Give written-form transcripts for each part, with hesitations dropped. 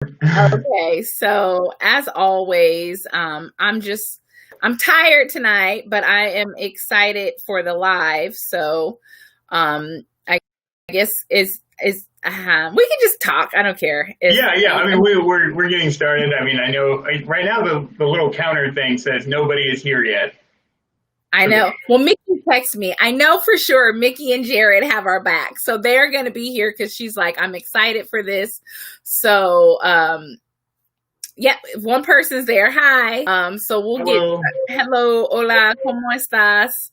Okay, so as always, I'm tired tonight, but I am excited for the live. So I guess we can just talk. I don't care. Yeah. I mean, we're getting started. I mean, I know right now the little counter thing says nobody is here yet. I know. Well, Mickey texted me. I know for sure Mickey and Jared have our back. So they're going to be here because she's like, I'm excited for this. So, yeah, if one person's there. Hi. So we'll Hello. hello, hola, ¿cómo estás?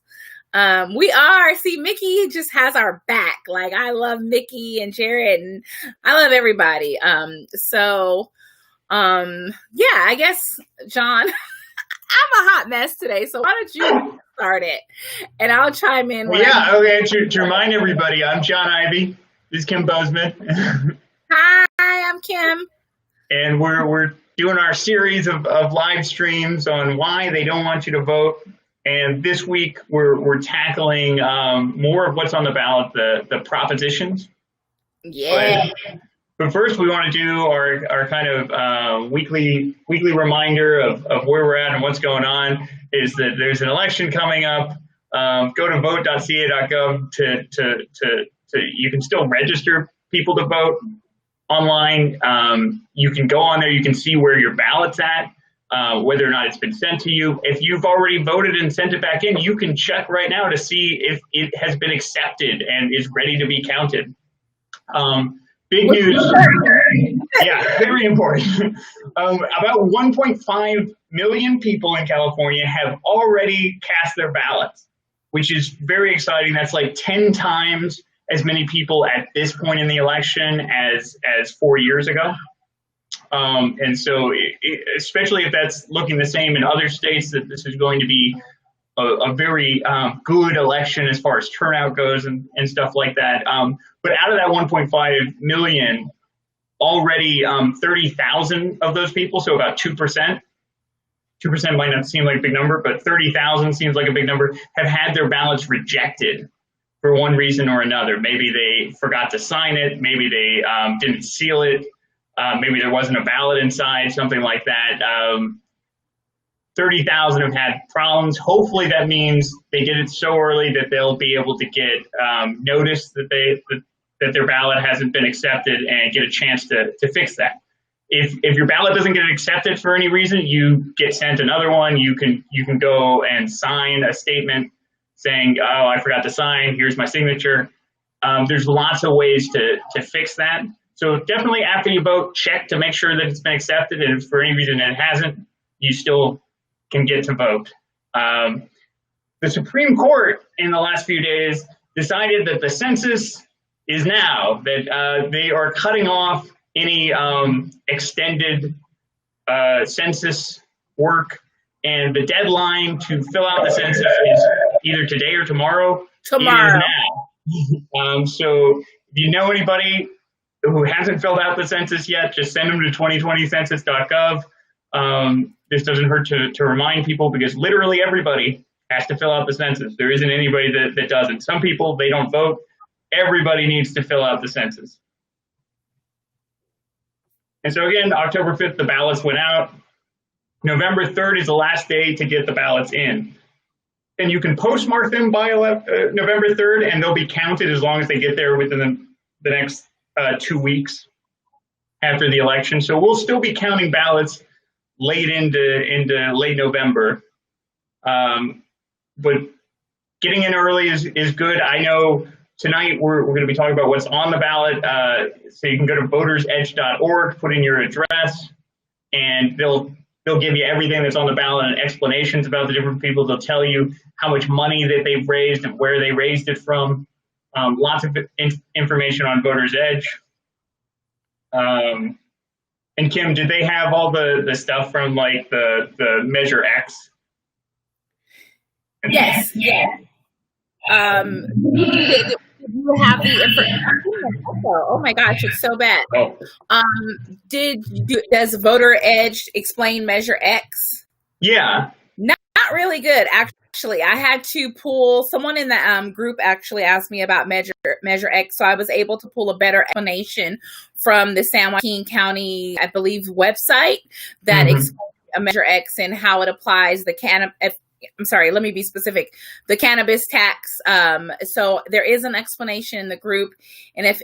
We are. See, Mickey just has our back. Like, I love Mickey and Jared and I love everybody. Yeah, I guess, John, I'm a hot mess today. So why don't you start it and I'll chime in. Okay. To remind everybody, I'm John Ivy. This is Kim Bozeman. Hi, I'm Kim. And we're doing our series of live streams on why they don't want you to vote. And this week we're tackling more of what's on the ballot, the propositions. Yeah. But first, we want to do our kind of weekly reminder of where we're at and what's going on. Is that there's an election coming up. Go to vote.ca.gov to you can still register people to vote online. You can go on there. You can see where your ballot's at, whether or not it's been sent to you. If you've already voted and sent it back in, you can check right now to see if it has been accepted and is ready to be counted. Big news. Yeah, very important. About 1.5 million people in California have already cast their ballots, which is very exciting. That's like 10 times as many people at this point in the election as 4 years ago. And so, especially if that's looking the same in other states, that this is going to be a very good election as far as turnout goes and stuff like that. But out of that 1.5 million, already 30,000 of those people, so about 2%, 2% might not seem like a big number, but 30,000 seems like a big number, have had their ballots rejected for one reason or another. Maybe they forgot to sign it, maybe they didn't seal it, maybe there wasn't a ballot inside, something like that. 30,000 have had problems. Hopefully that means they did it so early that they'll be able to get notice that their ballot hasn't been accepted and get a chance to fix that. If your ballot doesn't get accepted for any reason, you get sent another one. You can go and sign a statement saying, oh, I forgot to sign, here's my signature. There's lots of ways to fix that. So definitely after you vote, check to make sure that it's been accepted. And if for any reason it hasn't, you still can get to vote. The Supreme Court in the last few days decided that the census is now, that they are cutting off any extended census work, and the deadline to fill out the census is either today or tomorrow. Tomorrow. It is now. So if you know anybody who hasn't filled out the census yet, just send them to 2020census.gov. This doesn't hurt to remind people, because literally everybody has to fill out the census. There isn't anybody that doesn't. Some people, they don't vote. Everybody needs to fill out the census. And so again, October 5th, the ballots went out. November 3rd is the last day to get the ballots in. And you can postmark them by November 3rd, and they'll be counted as long as they get there within the next 2 weeks after the election. So we'll still be counting ballots late into late November. But getting in early is good. I know tonight we're going to be talking about what's on the ballot. So you can go to votersedge.org, put in your address, and they'll give you everything that's on the ballot and explanations about the different people. They'll tell you how much money that they've raised and where they raised it from. Lots of information on Voters Edge. And Kim, did they have all the stuff from like the Measure X? Yes. Yeah. You have the information. Oh my gosh, it's so bad. Oh. Does Voter Edge explain Measure X? Yeah. Not really good, actually. Actually, I had to pull, someone in the group actually asked me about Measure X, so I was able to pull a better explanation from the San Joaquin County, I believe, website that explains a Measure X and how it applies I'm sorry, let me be specific. The cannabis tax. So there is an explanation in the group. And if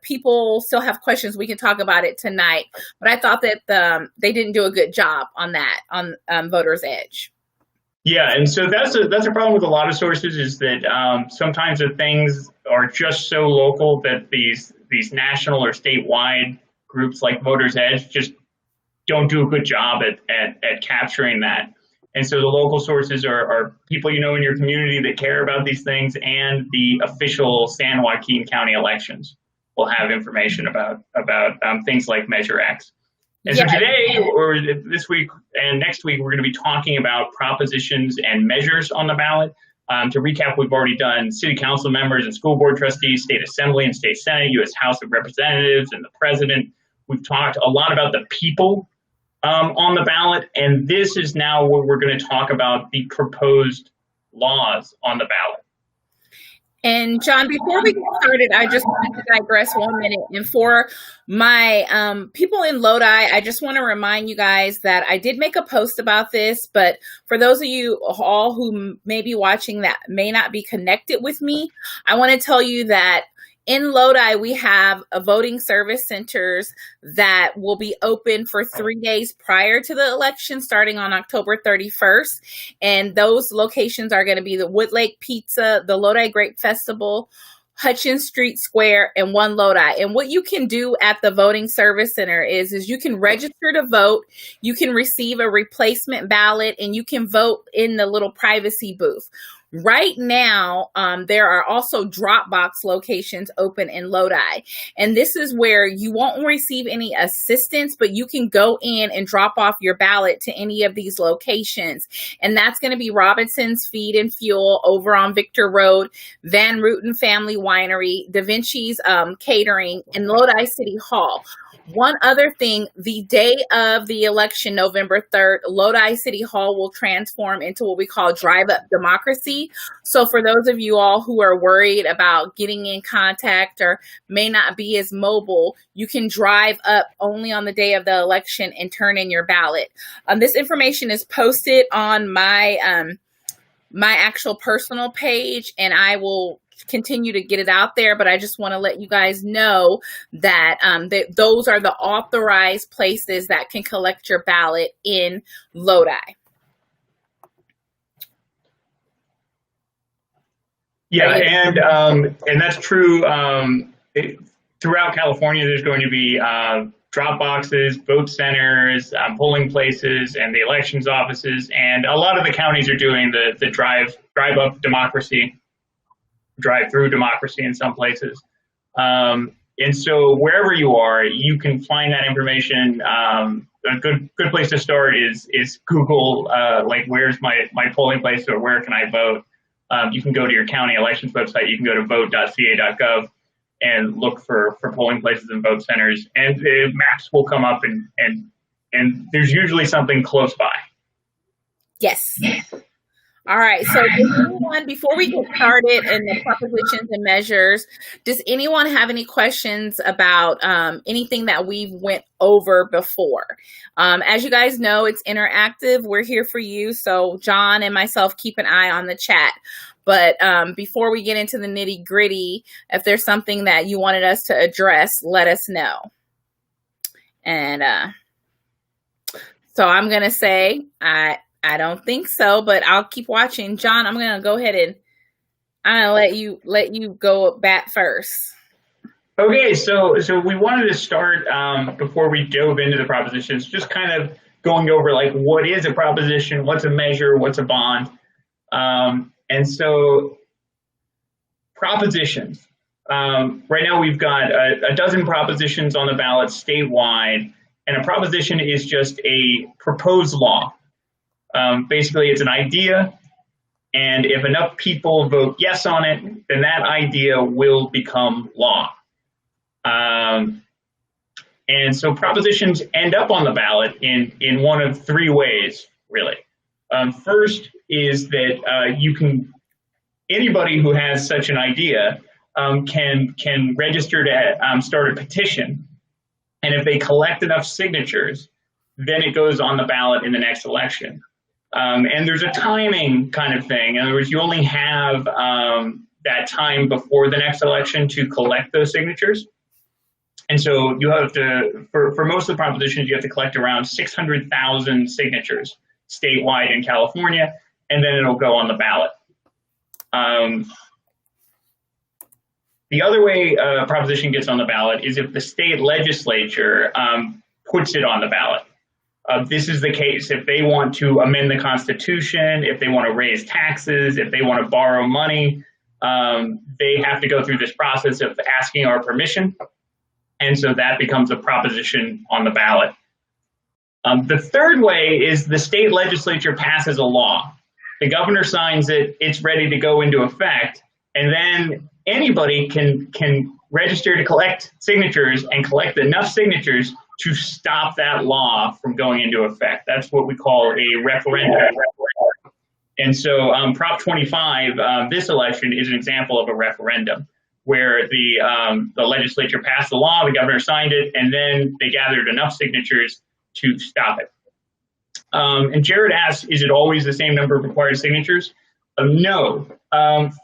people still have questions, we can talk about it tonight. But I thought that they didn't do a good job on that, on Voter's Edge. Yeah, and so that's a problem with a lot of sources, is that sometimes the things are just so local that these national or statewide groups like Voter's Edge just don't do a good job at capturing that. And so the local sources are people in your community that care about these things, and the official San Joaquin County elections will have information about things like Measure X. And so today, or this week and next week, we're going to be talking about propositions and measures on the ballot. To recap, we've already done city council members and school board trustees, state assembly and state senate, U.S. House of Representatives, and the president. We've talked a lot about the people on the ballot, and this is now where we're going to talk about the proposed laws on the ballot. And John, before we get started, I just want to digress 1 minute. And for my people in Lodi, I just want to remind you guys that I did make a post about this, but for those of you all who may be watching that may not be connected with me, I want to tell you that in Lodi, we have a voting service centers that will be open for 3 days prior to the election, starting on October 31st. And those locations are going to be the Woodlake Pizza, the Lodi Grape Festival, Hutchins Street Square, and One Lodi. And what you can do at the voting service center is you can register to vote, you can receive a replacement ballot, and you can vote in the little privacy booth. Right now, there are also Dropbox locations open in Lodi. And this is where you won't receive any assistance, but you can go in and drop off your ballot to any of these locations. And that's going to be Robinson's Feed and Fuel over on Victor Road, Van Ruten Family Winery, Da Vinci's Catering, and Lodi City Hall. One other thing, the day of the election, November 3rd, Lodi City Hall will transform into what we call drive-up democracy. So for those of you all who are worried about getting in contact or may not be as mobile, you can drive up only on the day of the election and turn in your ballot. This information is posted on my actual personal page, and I will continue to get it out there, but I just want to let you guys know that, that those are the authorized places that can collect your ballot in Lodi. Yeah, and that's true. Throughout California, there's going to be drop boxes, vote centers, polling places, and the elections offices, and a lot of the counties are doing the drive-up democracy, drive-through democracy in some places. And so wherever you are, you can find that information. A good place to start is Google, like where's my polling place, or where can I vote? You can go to your county elections website. You can go to vote.ca.gov and look for polling places and vote centers, and the maps will come up, and there's usually something close by. Yes. All right. So does anyone, before we get started in the propositions and measures, does anyone have any questions about anything that we've went over before? As you guys know, it's interactive. We're here for you. So John and myself keep an eye on the chat. But before we get into the nitty gritty, if there's something that you wanted us to address, let us know. And so I'm going to say, I don't think so, but I'll keep watching. John, I'm going to go ahead and I'm going to let you go bat first. Okay, so we wanted to start before we dove into the propositions, just kind of going over like what is a proposition, what's a measure, what's a bond. And so propositions. Right now we've got a dozen propositions on the ballot statewide, and a proposition is just a proposed law. Basically, it's an idea, and if enough people vote yes on it, then that idea will become law. And so propositions end up on the ballot in one of three ways, really. First is that anybody who has such an idea can register to start a petition. And if they collect enough signatures, then it goes on the ballot in the next election. And there's a timing kind of thing. In other words, you only have that time before the next election to collect those signatures. And so you have to, for most of the propositions, you have to collect around 600,000 signatures statewide in California, and then it'll go on the ballot. The other way a proposition gets on the ballot is if the state legislature puts it on the ballot. This is the case if they want to amend the Constitution, if they want to raise taxes, if they want to borrow money, they have to go through this process of asking our permission. And so that becomes a proposition on the ballot. The third way is the state legislature passes a law. The governor signs it, it's ready to go into effect, and then anybody can register to collect signatures and collect enough signatures to stop that law from going into effect. That's what we call a referendum. And so Prop 25, this election, is an example of a referendum where the legislature passed the law, the governor signed it, and then they gathered enough signatures to stop it. And Jared asks, is it always the same number of required signatures? No.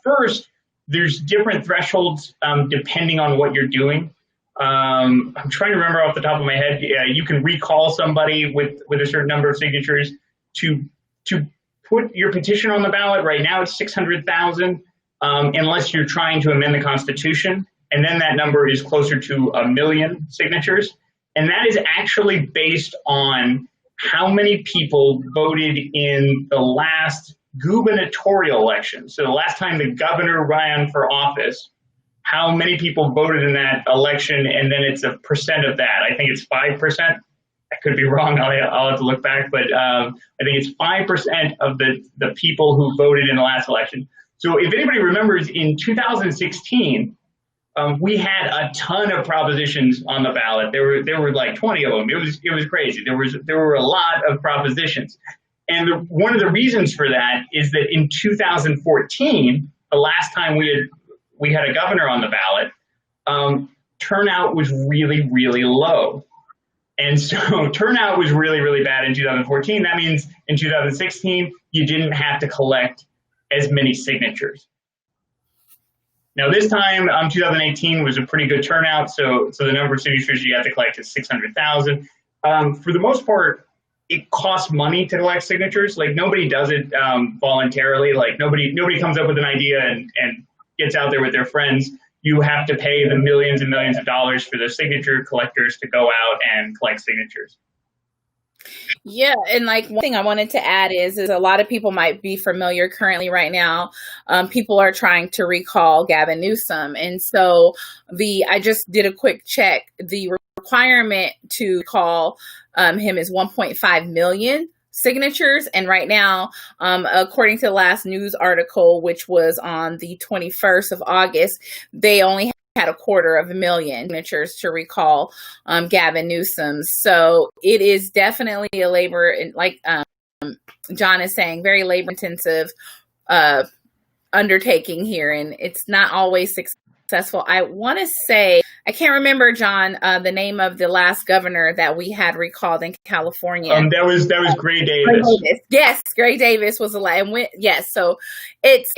First, there's different thresholds depending on what you're doing. I'm trying to remember off the top of my head. You can recall somebody with a certain number of signatures to put your petition on the ballot. Right now it's 600,000 unless you're trying to amend the Constitution. And then that number is closer to 1 million signatures. And that is actually based on how many people voted in the last gubernatorial election. So the last time the governor ran for office, how many people voted in that election, and then it's a percent of that. I think it's 5%. I could be wrong. I'll have to look back, but I think it's 5% of the people who voted in the last election. So if anybody remembers, in 2016, we had a ton of propositions on the ballot. There were like 20 of them. It was crazy. There were a lot of propositions. And one of the reasons for that is that in 2014, the last time we had a governor on the ballot, turnout was really, really low. And so turnout was really, really bad in 2014. That means in 2016, you didn't have to collect as many signatures. Now this time, 2018 was a pretty good turnout. So the number of signatures you have to collect is 600,000. For the most part, it costs money to collect signatures. Like nobody does it voluntarily. Like nobody comes up with an idea and gets out there with their friends. You have to pay the millions and millions of dollars for the signature collectors to go out and collect signatures. Yeah, and like one thing I wanted to add is a lot of people might be familiar currently right now. People are trying to recall Gavin Newsom, and so I just did a quick check. The requirement to call him is 1.5 million signatures, and right now, according to the last news article, which was on the 21st of August, they only had 250,000 signatures to recall Gavin Newsom. So it is definitely a labor, like John is saying, very labor intensive undertaking here, and it's not always successful. I want to say, I can't remember, John, the name of the last governor that we had recalled in California. That was Gray Davis. Yes, Gray Davis was the last. Yes, so it's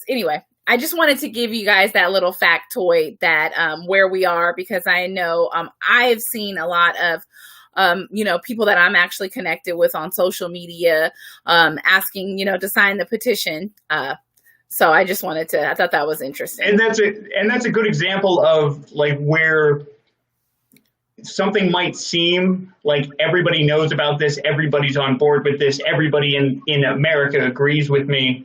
anyway. I just wanted to give you guys that little factoid that where we are, because I know I've seen a lot of people that I'm actually connected with on social media asking to sign the petition. So I just wanted I thought that was interesting. And that's a good example of like where something might seem like everybody knows about this, everybody's on board with this, everybody in America agrees with me.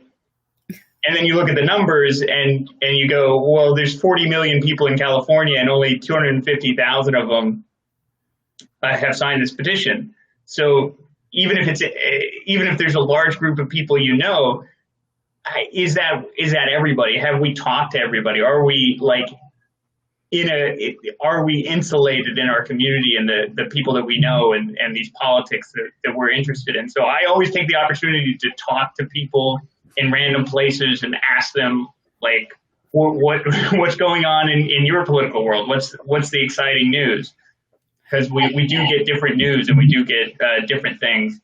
And then you look at the numbers and you go, well, there's 40 million people in California and only 250,000 of them have signed this petition. So even if there's a large group of people, is that everybody? Have we talked to everybody? Are we like are we insulated in our community and the people that we know and these politics that we're interested in? So I always take the opportunity to talk to people in random places and ask them, like, what's going on in your political world? What's the exciting news? Because we do get different news and we do get different things.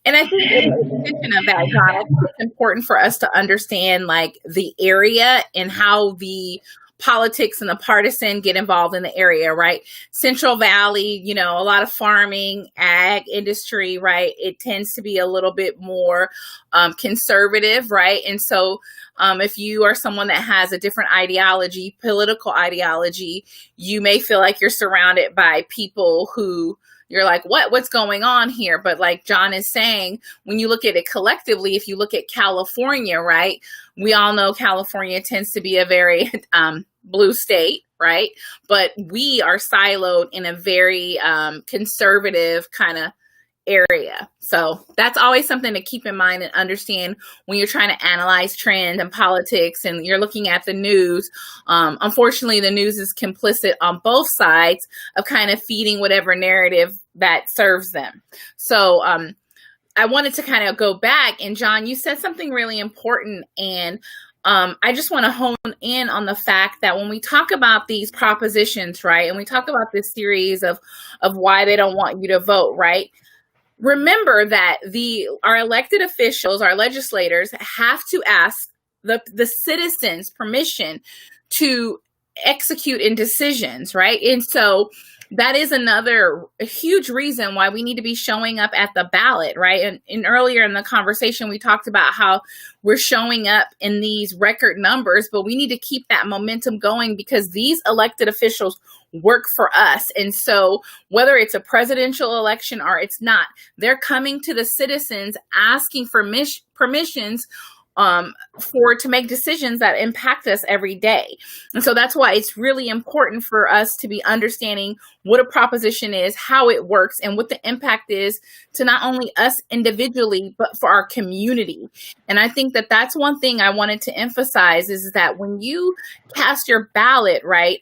And I think in addition of that, John, I think it's important for us to understand like the area and how the politics and the partisan get involved in the area, right? Central Valley, you know, a lot of farming, ag industry, right? It tends to be a little bit more conservative, right? And so if you are someone that has a different ideology, political ideology, you may feel like you're surrounded by people who you're like, what's going on here? But like John is saying, when you look at it collectively, if you look at California, right, we all know California tends to be a very blue state, right? But we are siloed in a very conservative kind of area. So that's always something to keep in mind and understand when you're trying to analyze trend and politics and you're looking at the news. Unfortunately, the news is complicit on both sides of kind of feeding whatever narrative that serves them. So I wanted to kind of go back, and John, you said something really important, and I just want to hone in on the fact that when we talk about these propositions, right, and we talk about this series of why they don't want you to vote, right, remember that our elected officials, our legislators, have to ask the citizens permission to execute in decisions, right? And so that is another huge reason why we need to be showing up at the ballot, right? And earlier in the conversation, we talked about how we're showing up in these record numbers, but we need to keep that momentum going because these elected officials work for us. And so whether it's a presidential election or it's not, they're coming to the citizens asking for permissions to make decisions that impact us every day. And so that's why it's really important for us to be understanding what a proposition is, how it works, and what the impact is to not only us individually, but for our community. And I think that that's one thing I wanted to emphasize is that when you cast your ballot, right,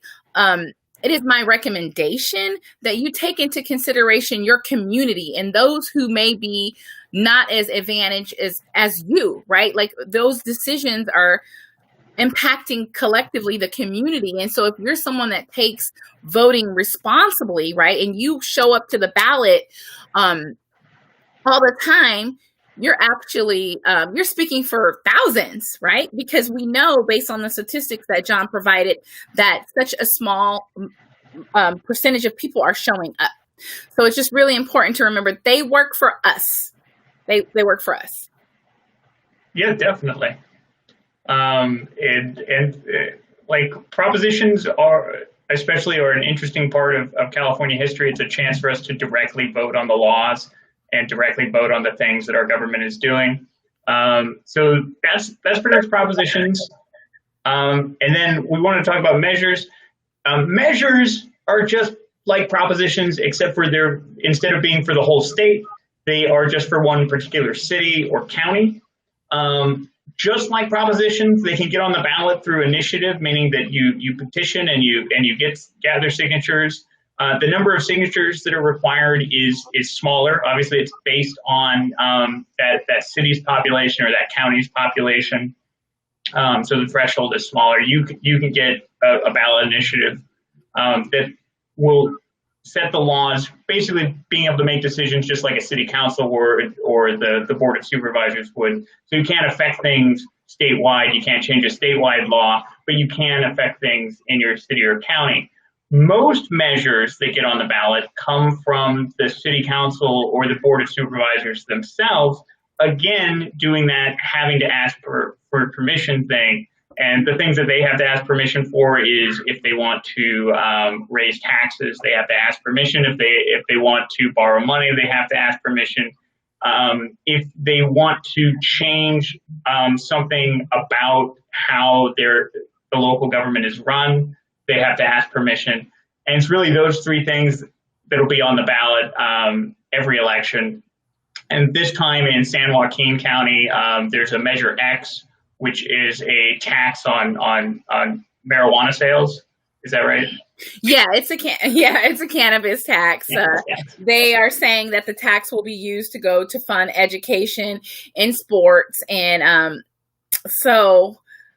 it is my recommendation that you take into consideration your community and those who may be not as advantaged as you, right? Like those decisions are impacting collectively the community. And so if you're someone that takes voting responsibly, right, and you show up to the ballot all the time, you're actually, you're speaking for thousands, right? Because we know based on the statistics that John provided that such a small percentage of people are showing up. So it's just really important to remember they work for us. They work for us. Yeah, definitely. Like propositions are an interesting part of California history. It's a chance for us to directly vote on the laws and directly vote on the things that our government is doing. So that's pretty much propositions. And then we want to talk about measures. Measures are just like propositions, except for instead of being for the whole state, they are just for one particular city or county. Just like propositions, they can get on the ballot through initiative, meaning that you petition and you gather signatures. The number of signatures that are required is smaller. Obviously, it's based on that city's population or that county's population. So the threshold is smaller. You can get a ballot initiative that will set the laws, basically being able to make decisions just like a city council or the board of supervisors would. So you can't affect things statewide. You can't change a statewide law, but you can affect things in your city or county. Most measures that get on the ballot come from the city council or the board of supervisors themselves. Again, doing that, having to ask for permission thing. And the things that they have to ask permission for is if they want to raise taxes, they have to ask permission. If they want to borrow money, they have to ask permission. If they want to change something about how the local government is run, they have to ask permission. And it's really those three things that'll be on the ballot every election. And this time in San Joaquin County, there's a Measure X, which is a tax on marijuana sales. Is that right? Yeah, it's a cannabis tax. They are saying that the tax will be used to go to fund education in sports, and so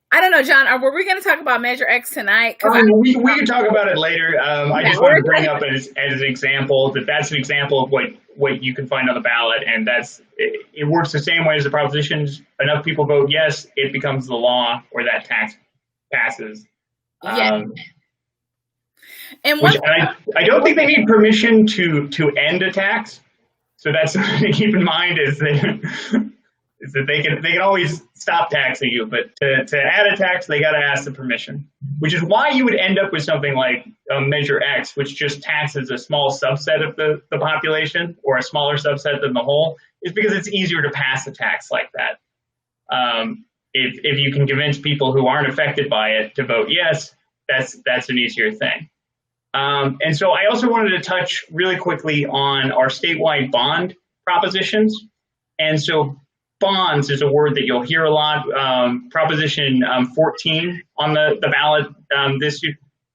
I don't know, John. Were we going to talk about Measure X tonight? We can talk about it later. I just wanted to bring up as an example that's an example of what you can find on the ballot, and it works the same way as the propositions. Enough people vote yes, it becomes the law, or that tax passes. Yeah. And I don't think they need permission to end a tax. So that's something to keep in mind is that they can always stop taxing you, but to add a tax, they got to ask the permission, which is why you would end up with something like Measure X, which just taxes a small subset of the population, or a smaller subset than the whole, is because it's easier to pass a tax like that. If you can convince people who aren't affected by it to vote yes, that's an easier thing. And so I also wanted to touch really quickly on our statewide bond propositions. And so bonds is a word that you'll hear a lot. Proposition 14 on the ballot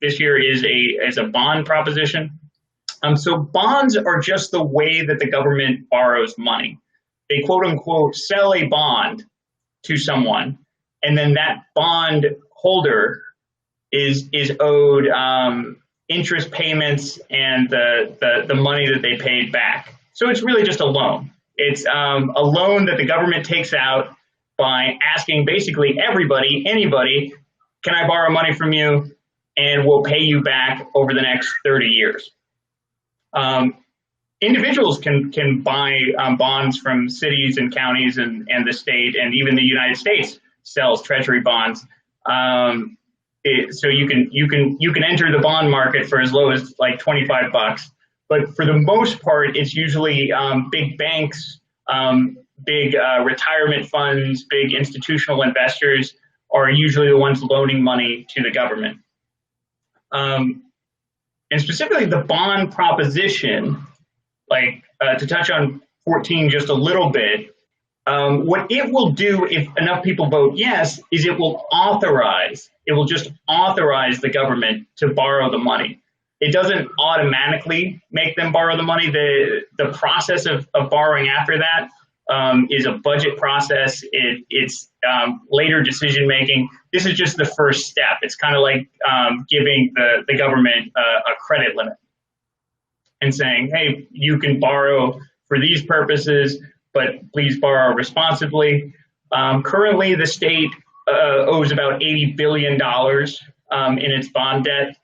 this year is a bond proposition. So bonds are just the way that the government borrows money. They quote unquote sell a bond to someone, and then that bond holder is owed interest payments and the money that they paid back. So it's really just a loan. It's a loan that the government takes out by asking basically anybody, can I borrow money from you, and we'll pay you back over the next 30 years. Individuals can buy bonds from cities and counties and the state, and even the United States sells treasury bonds. So you can enter the bond market for as low as like $25. But for the most part, it's usually big banks, big retirement funds, big institutional investors are usually the ones loaning money to the government. And specifically the bond proposition, to touch on 14 just a little bit, what it will do if enough people vote yes is it will just authorize the government to borrow the money. It doesn't automatically make them borrow the money. The process of borrowing after that is a budget process. It's later decision making. This is just the first step. It's kind of like giving the government a credit limit and saying, hey, you can borrow for these purposes, but please borrow responsibly. Currently, the state owes about $80 billion in its bond debt.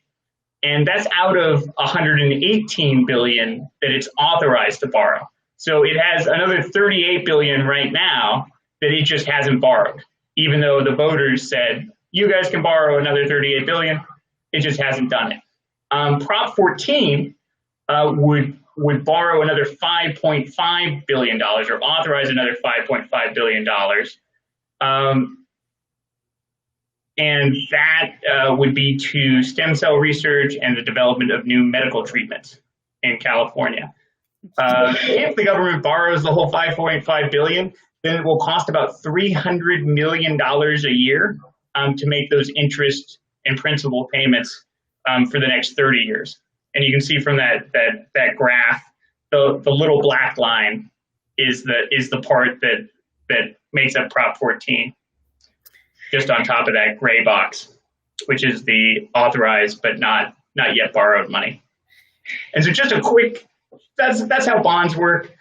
And that's out of $118 billion that it's authorized to borrow. So it has another $38 billion right now that it just hasn't borrowed, even though the voters said, you guys can borrow another $38 billion. It just hasn't done it. Prop 14 would borrow another $5.5 billion, or authorize another $5.5 billion. And that would be to stem cell research and the development of new medical treatments in California. If the government borrows the whole $5.5 billion, then it will cost about $300 million a year to make those interest and principal payments for the next 30 years. And you can see from that graph, the little black line is the part that makes up Prop 14. Just on top of that gray box, which is the authorized but not yet borrowed money. And so just a quick, that's how bonds work.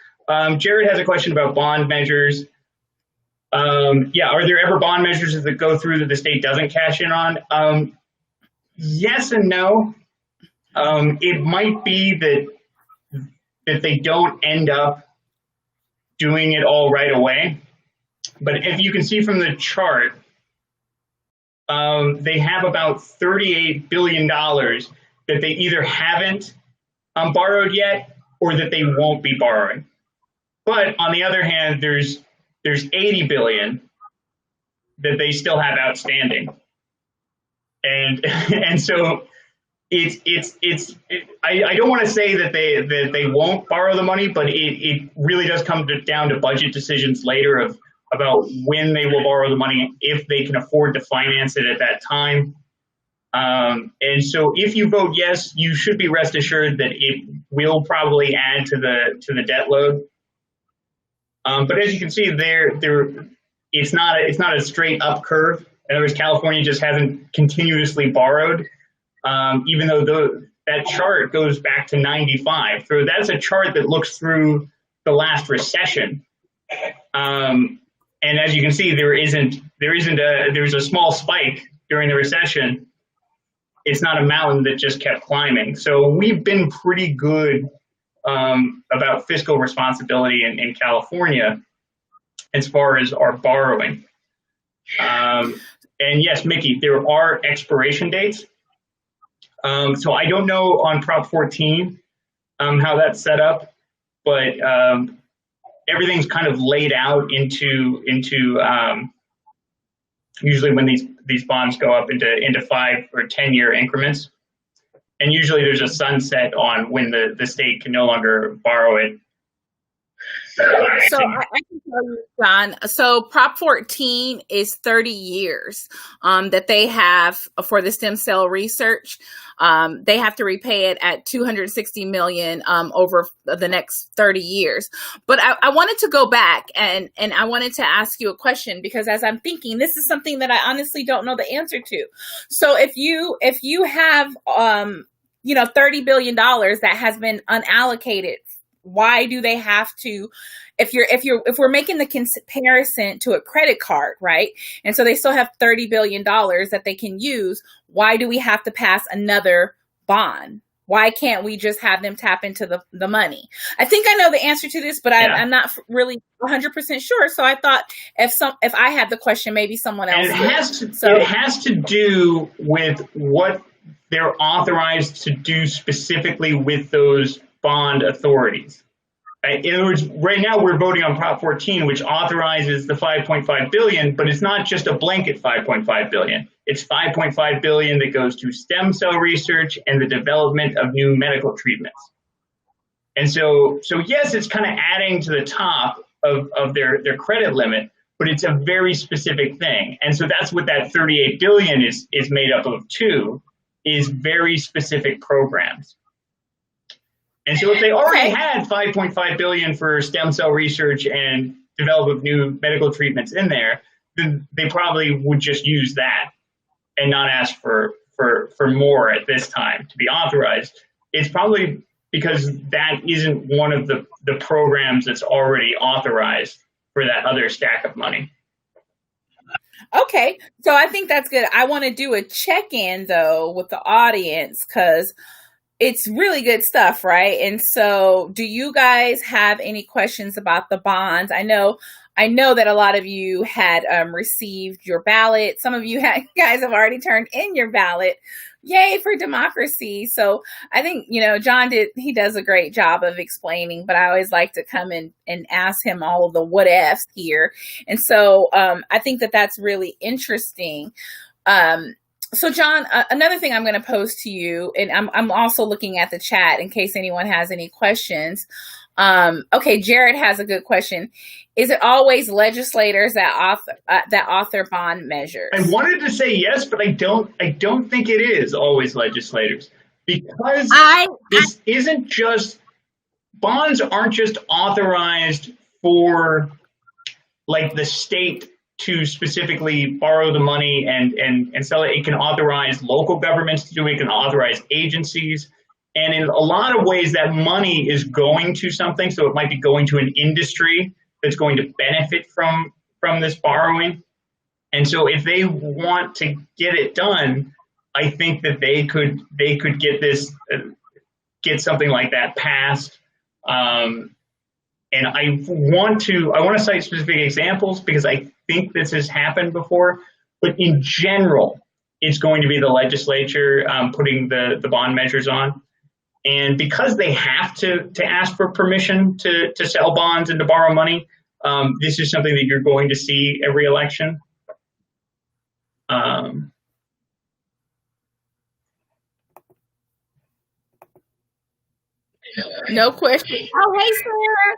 Jared has a question about bond measures. Are there ever bond measures that go through that the state doesn't cash in on? Yes and no. It might be that they don't end up doing it all right away. But if you can see from the chart, they have about $38 billion that they either haven't borrowed yet or that they won't be borrowing. But on the other hand, there's $80 billion that they still have outstanding. And so I don't want to say that they won't borrow the money, but it really does come down to budget decisions later about when they will borrow the money, if they can afford to finance it at that time. And so if you vote yes, you should be rest assured that it will probably add to the debt load. But as you can see, it's not a straight up curve. In other words, California just hasn't continuously borrowed, even though that chart goes back to 95. So that's a chart that looks through the last recession. And as you can see, there's a small spike during the recession. It's not a mountain that just kept climbing. So we've been pretty good about fiscal responsibility in California as far as our borrowing. And yes, Mickey, there are expiration dates. So I don't know on Prop 14 how that's set up, but everything's kind of laid out into usually when these bonds go up into 5 or 10 year increments. And usually there's a sunset on when the state can no longer borrow it. So I can tell you, John, so Prop 14 is 30 years that they have for the stem cell research. They have to repay it at $260 million over the next 30 years. But I wanted to go back and I wanted to ask you a question, because as I'm thinking, this is something that I honestly don't know the answer to. So if you have $30 billion that has been unallocated, why do they have to, if we're making the comparison to a credit card, right? And so they still have $30 billion that they can use. Why do we have to pass another bond? Why can't we just have them tap into the money? I think I know the answer to this, but I'm not really 100% sure. So I thought if I had the question, maybe someone else. And it has to do with what they're authorized to do specifically with those bond authorities. In other words, right now we're voting on Prop 14, which authorizes the $5.5 billion, but it's not just a blanket $5.5 billion. It's $5.5 billion that goes to stem cell research and the development of new medical treatments. And so yes, it's kind of adding to the top of their credit limit, but it's a very specific thing. And so that's what that $38 billion is made up of too, is very specific programs. And so if they already had $5.5 billion for stem cell research and development of new medical treatments in there, then they probably would just use that and not ask for more at this time to be authorized. It's probably because that isn't one of the programs that's already authorized for that other stack of money. Okay, so I think that's good. I want to do a check-in though with the audience, because it's really good stuff, right? And so do you guys have any questions about the bonds? I know that a lot of you had received your ballot. Some of you guys have already turned in your ballot. Yay for democracy. So I think, John does a great job of explaining, but I always like to come in and ask him all of the what ifs here. And so I think that that's really interesting. So John, another thing I'm going to pose to you, and I'm also looking at the chat in case anyone has any questions. Okay, Jared has a good question. Is it always legislators that author bond measures? I wanted to say yes, but I don't think it is always legislators, because this isn't just, bonds aren't just authorized for like the state to specifically borrow the money and sell it. It can authorize local governments to do it. It can authorize agencies. And in a lot of ways, that money is going to something. So it might be going to an industry that's going to benefit from this borrowing. And so if they want to get it done, I think that they could get something like that passed. And I want to cite specific examples because I think this has happened before. But in general, it's going to be the legislature putting the bond measures on. And because they have to ask for permission to sell bonds and to borrow money, this is something that you're going to see every election. No question. Oh, hey, Sarah.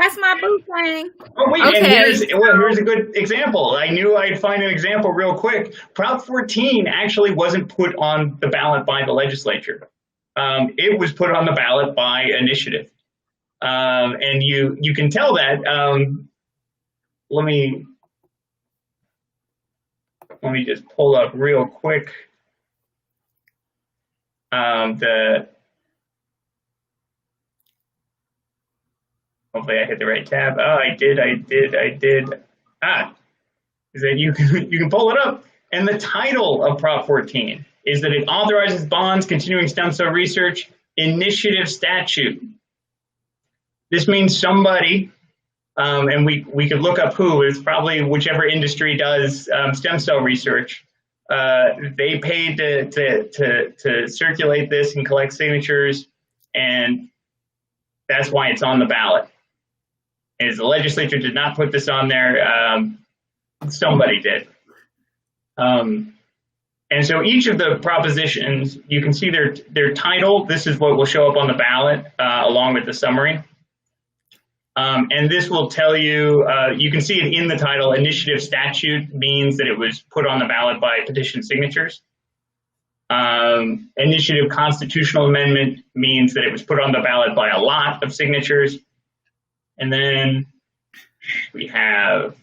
That's my boo thing. Oh, wait, Okay. and here's a good example. I knew I'd find an example real quick. Prop 14 actually wasn't put on the ballot by the legislature. It was put on the ballot by initiative. And you can tell that. Let me just pull up real quick hopefully I hit the right tab. Oh, I did. Is that you can pull it up. And the title of Prop 14 is that it authorizes bonds, continuing stem cell research, initiative statute. This means somebody, and we could look up who, is probably whichever industry does stem cell research. They paid to circulate this and collect signatures, and that's why it's on the ballot. Is the legislature did not put this on there, somebody did. And so each of the propositions, you can see their title. This is what will show up on the ballot along with the summary. And this will tell you, you can see it in the title, initiative statute means that it was put on the ballot by petition signatures. Initiative constitutional amendment means that it was put on the ballot by a lot of signatures. And then we have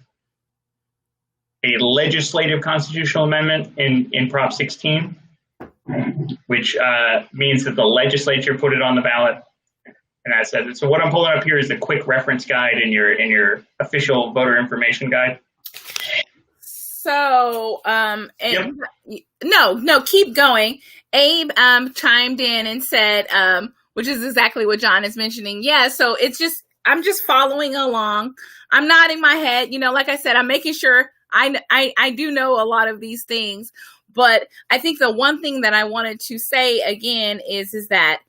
a legislative constitutional amendment in Prop 16, which means that the legislature put it on the ballot. And I said, so what I'm pulling up here is the quick reference guide in your official voter information guide. So, Yep. no, keep going. Abe chimed in and said, which is exactly what John is mentioning. Yeah, so I'm just following along. I'm nodding my head. Like I said, I'm making sure I do know a lot of these things. But I think the one thing that I wanted to say again is that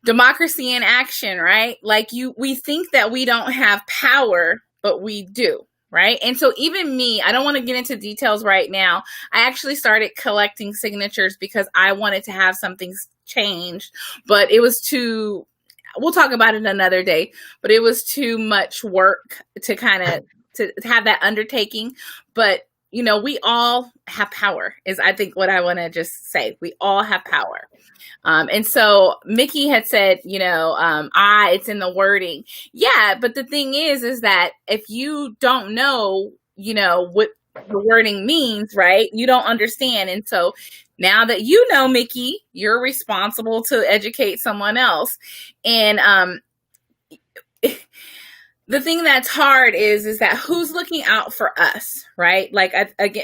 democracy in action, right? Like we think that we don't have power, but we do, right? And so even me, I don't want to get into details right now. I actually started collecting signatures because I wanted to have something changed, but it was we'll talk about it another day, but it was too much work to to have that undertaking. But we all have power is I think what I want to just say. We all have power. And so Mickey had said, it's in the wording. Yeah. But the thing is that if you don't know, what the wording means, right, you don't understand. And so now that you know, Mickey, you're responsible to educate someone else. And the thing that's hard is that who's looking out for us, right? Like,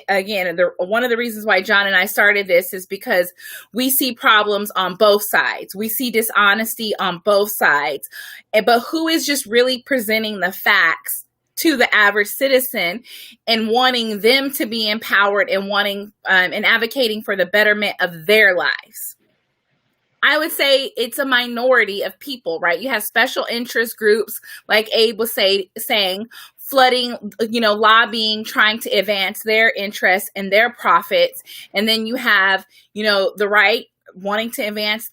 again, one of the reasons why John and I started this is because we see problems on both sides. We see dishonesty on both sides. But who is just really presenting the facts to the average citizen and wanting them to be empowered and wanting and advocating for the betterment of their lives? I would say it's a minority of people, right? You have special interest groups, like Abe was saying, flooding, lobbying, trying to advance their interests and their profits. And then you have, the right wanting to advance,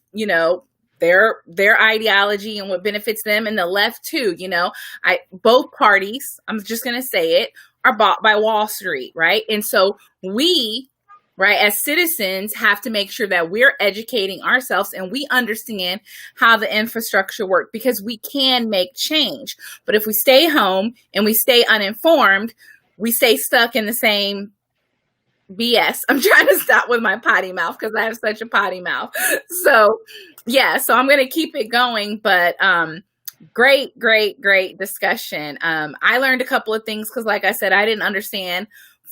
their ideology and what benefits them, and the left too. Both parties, I'm just going to say it, are bought by Wall Street, right? And so we, right, as citizens, have to make sure that we're educating ourselves and we understand how the infrastructure works, because we can make change. But if we stay home and we stay uninformed, we stay stuck in the same BS. I'm trying to stop with my potty mouth because I have such a potty mouth. So I'm going to keep it going. But great discussion. I learned a couple of things because, like I said, I didn't understand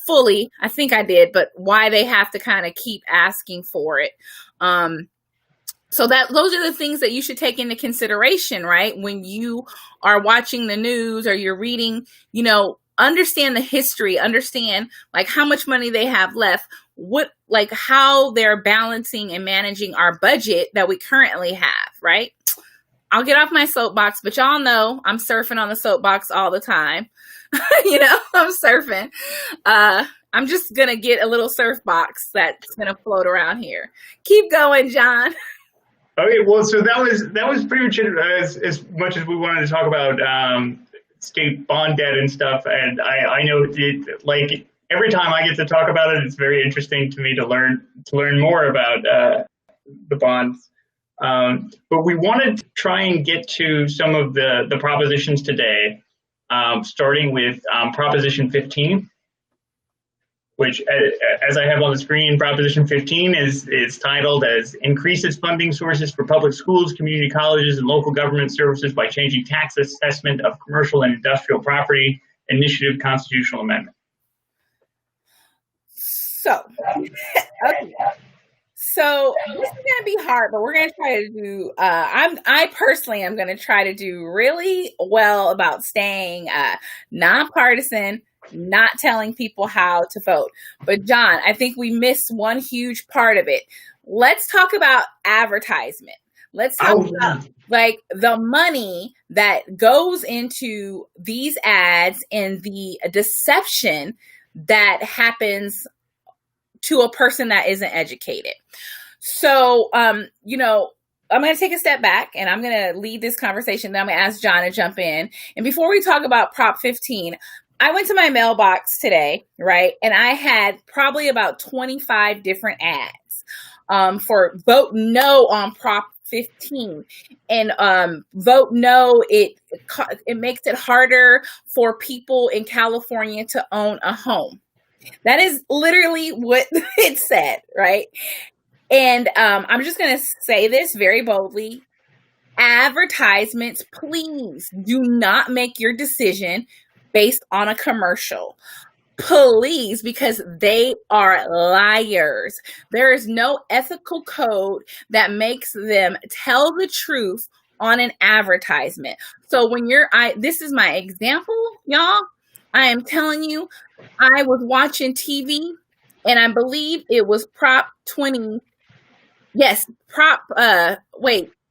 fully, I think I did, but why they have to kind of keep asking for it. So those are the things that you should take into consideration, right? When you are watching the news or you're reading, understand the history, understand like how much money they have left, how they're balancing and managing our budget that we currently have, right? I'll get off my soapbox, but y'all know I'm surfing on the soapbox all the time. I'm surfing. I'm just going to get a little surf box that's going to float around here. Keep going, John. Okay, well, so that was pretty much it, as much as we wanted to talk about state bond debt and stuff. And I know like every time I get to talk about it, it's very interesting to me to learn more about the bonds. But we wanted to try and get to some of the propositions today, starting with Proposition 15. Which, as I have on the screen, Proposition 15 is titled as Increases Funding Sources for Public Schools, Community Colleges, and Local Government Services by Changing Tax Assessment of Commercial and Industrial Property Initiative Constitutional Amendment. So, okay. So this is going to be hard, but we're going to try to do, I personally am going to try to do really well about staying nonpartisan, not telling people how to vote. But John, I think we missed one huge part of it. Let's talk about advertisement. Let's talk about like the money that goes into these ads and the deception that happens to a person that isn't educated. So, you know, I'm going to take a step back and I'm going to lead this conversation. Then I'm going to ask John to jump in. And before we talk about Prop 15, I went to my mailbox today, right? And I had probably about 25 different ads for vote no on Prop 15. And vote no, it makes it harder for people in California to own a home. That is literally what it said, right? And I'm just going to say this very boldly. Advertisements, please do not make your decision based on a commercial. Please, because they are liars. There is no ethical code that makes them tell the truth on an advertisement. So when this is my example, y'all. I am telling you, I was watching TV and I believe it was Prop 20. Yes, the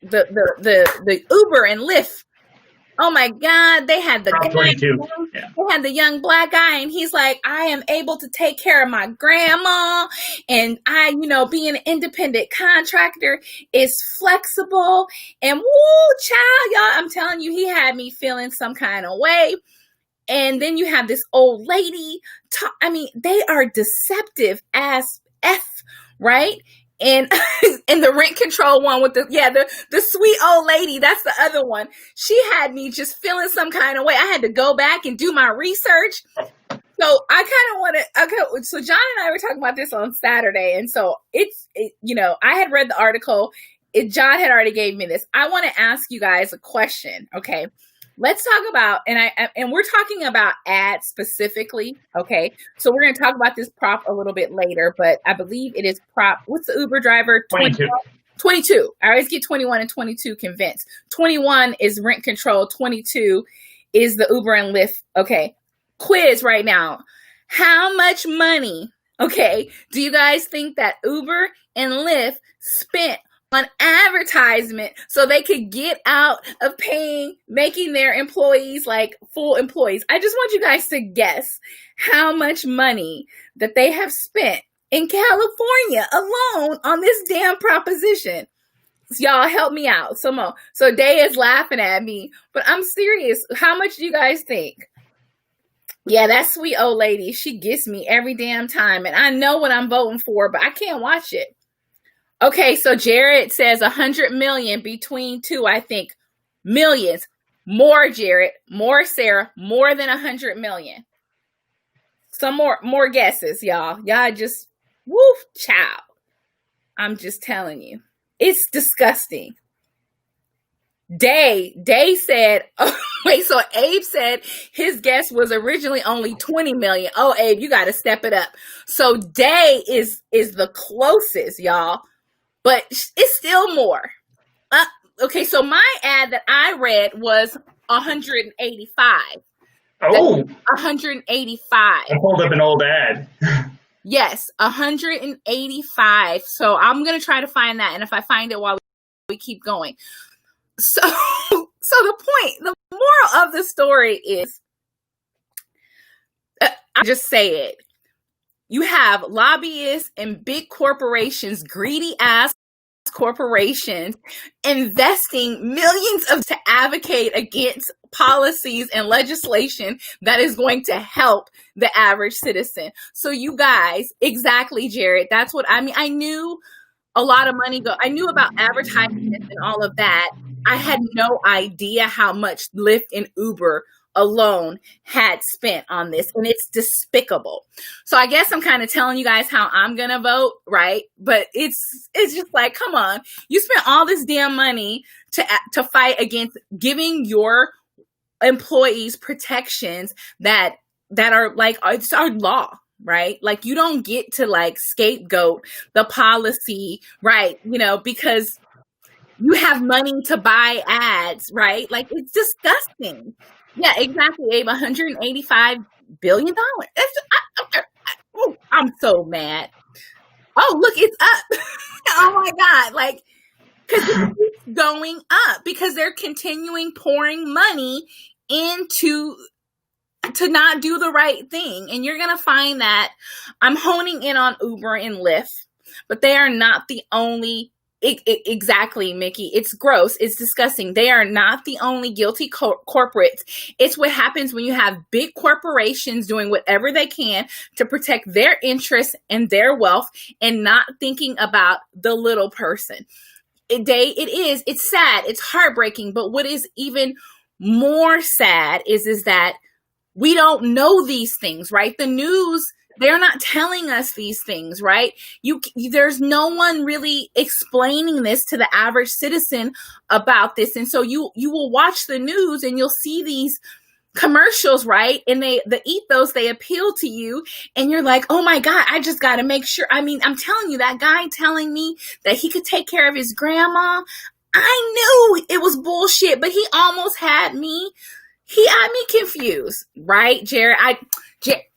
Uber and Lyft. Oh my God, they had the Prop 22. They had the young black guy, and he's like, I am able to take care of my grandma, and being an independent contractor is flexible. And woo, child, y'all, I'm telling you, he had me feeling some kind of way. And then you have this old lady. They are deceptive as F, right? And the rent control one with the sweet old lady, that's the other one. She had me just feeling some kind of way. I had to go back and do my research. So so John and I were talking about this on Saturday. And so I had read the article. John had already gave me this. I want to ask you guys a question. Okay. Let's talk about, and we're talking about ads specifically, okay? So we're going to talk about this prop a little bit later, but I believe it is prop, what's the Uber driver? 22. 22. I always get 21 and 22 convinced. 21 is rent control. 22 is the Uber and Lyft. Okay. Quiz right now. How much money, okay, do you guys think that Uber and Lyft spent on advertisement so they could get out of making their employees like full employees? I just want you guys to guess how much money that they have spent in California alone on this damn proposition. So y'all help me out. So Day is laughing at me, but I'm serious. How much do you guys think? Yeah, that sweet old lady, she gets me every damn time, and I know what I'm voting for, but I can't watch it. Okay, so Jared says 100 million between two, I think. Millions. More, Jared. More, Sarah. More than 100 million. Some more guesses, y'all. Y'all just, woof, child. I'm just telling you. It's disgusting. Day said, oh, wait, so Abe said his guess was originally only 20 million. Oh, Abe, you got to step it up. So Day is the closest, y'all. But it's still more. Okay, so my ad that I read was 185. Oh. 185. I pulled up an old ad. Yes, 185. So I'm going to try to find that. And if I find it while we keep going. So the moral of the story is, I'll just say it. You have lobbyists and big corporations, greedy ass corporations investing millions to advocate against policies and legislation that is going to help the average citizen. So you guys, exactly, Jared, that's what I mean. I knew a lot of money I knew about advertisements and all of that. I had no idea how much Lyft and Uber alone had spent on this, and it's despicable. So I guess I'm kind of telling you guys how I'm gonna vote, right? But it's just like, come on, you spent all this damn money to fight against giving your employees protections that are like, it's our law, right? Like, you don't get to like scapegoat the policy, right? You know, because you have money to buy ads, right? Like, it's disgusting. Yeah, exactly, Abe. $185 billion. I'm so mad. Oh, look, it's up. Oh my God. Like, because it keeps going up because they're continuing pouring money into to not do the right thing. And you're going to find that I'm honing in on Uber and Lyft, but they are not the only. Exactly, Mickey. It's gross. It's disgusting. They are not the only guilty corporates. It's what happens when you have big corporations doing whatever they can to protect their interests and their wealth and not thinking about the little person. It's sad. It's heartbreaking. But what is even more sad is that we don't know these things, right? The news, they're not telling us these things, right? There's no one really explaining this to the average citizen about this. And so you will watch the news and you'll see these commercials, right? And the ethos, they appeal to you and you're like, oh my God, I just got to make sure. I mean, I'm telling you, that guy telling me that he could take care of his grandma, I knew it was bullshit, but he almost had me. He had me confused, right, Jared?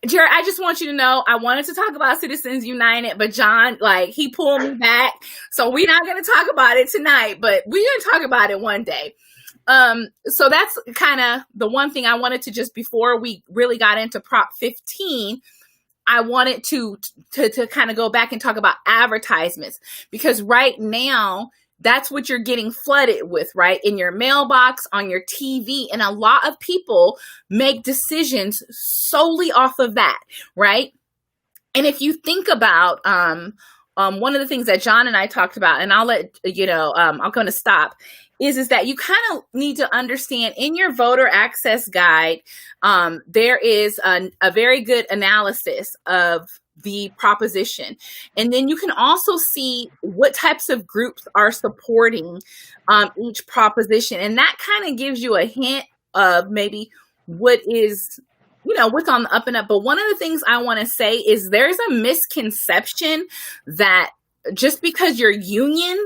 Jared, I just want you to know, I wanted to talk about Citizens United, but John, like, he pulled me back. So we're not going to talk about it tonight, but we're going to talk about it one day. So that's kind of the one thing I wanted to just, before we really got into Prop 15, I wanted to kind of go back and talk about advertisements, because right now, that's what you're getting flooded with, right? In your mailbox, on your TV. And a lot of people make decisions solely off of that, right? And if you think about one of the things that John and I talked about, and I'll let you know, I'm going to stop, is that you kind of need to understand in your voter access guide, there is a very good analysis of the proposition. And then you can also see what types of groups are supporting each proposition. And that kind of gives you a hint of maybe what is, what's on the up and up. But one of the things I want to say is there's a misconception that just because your union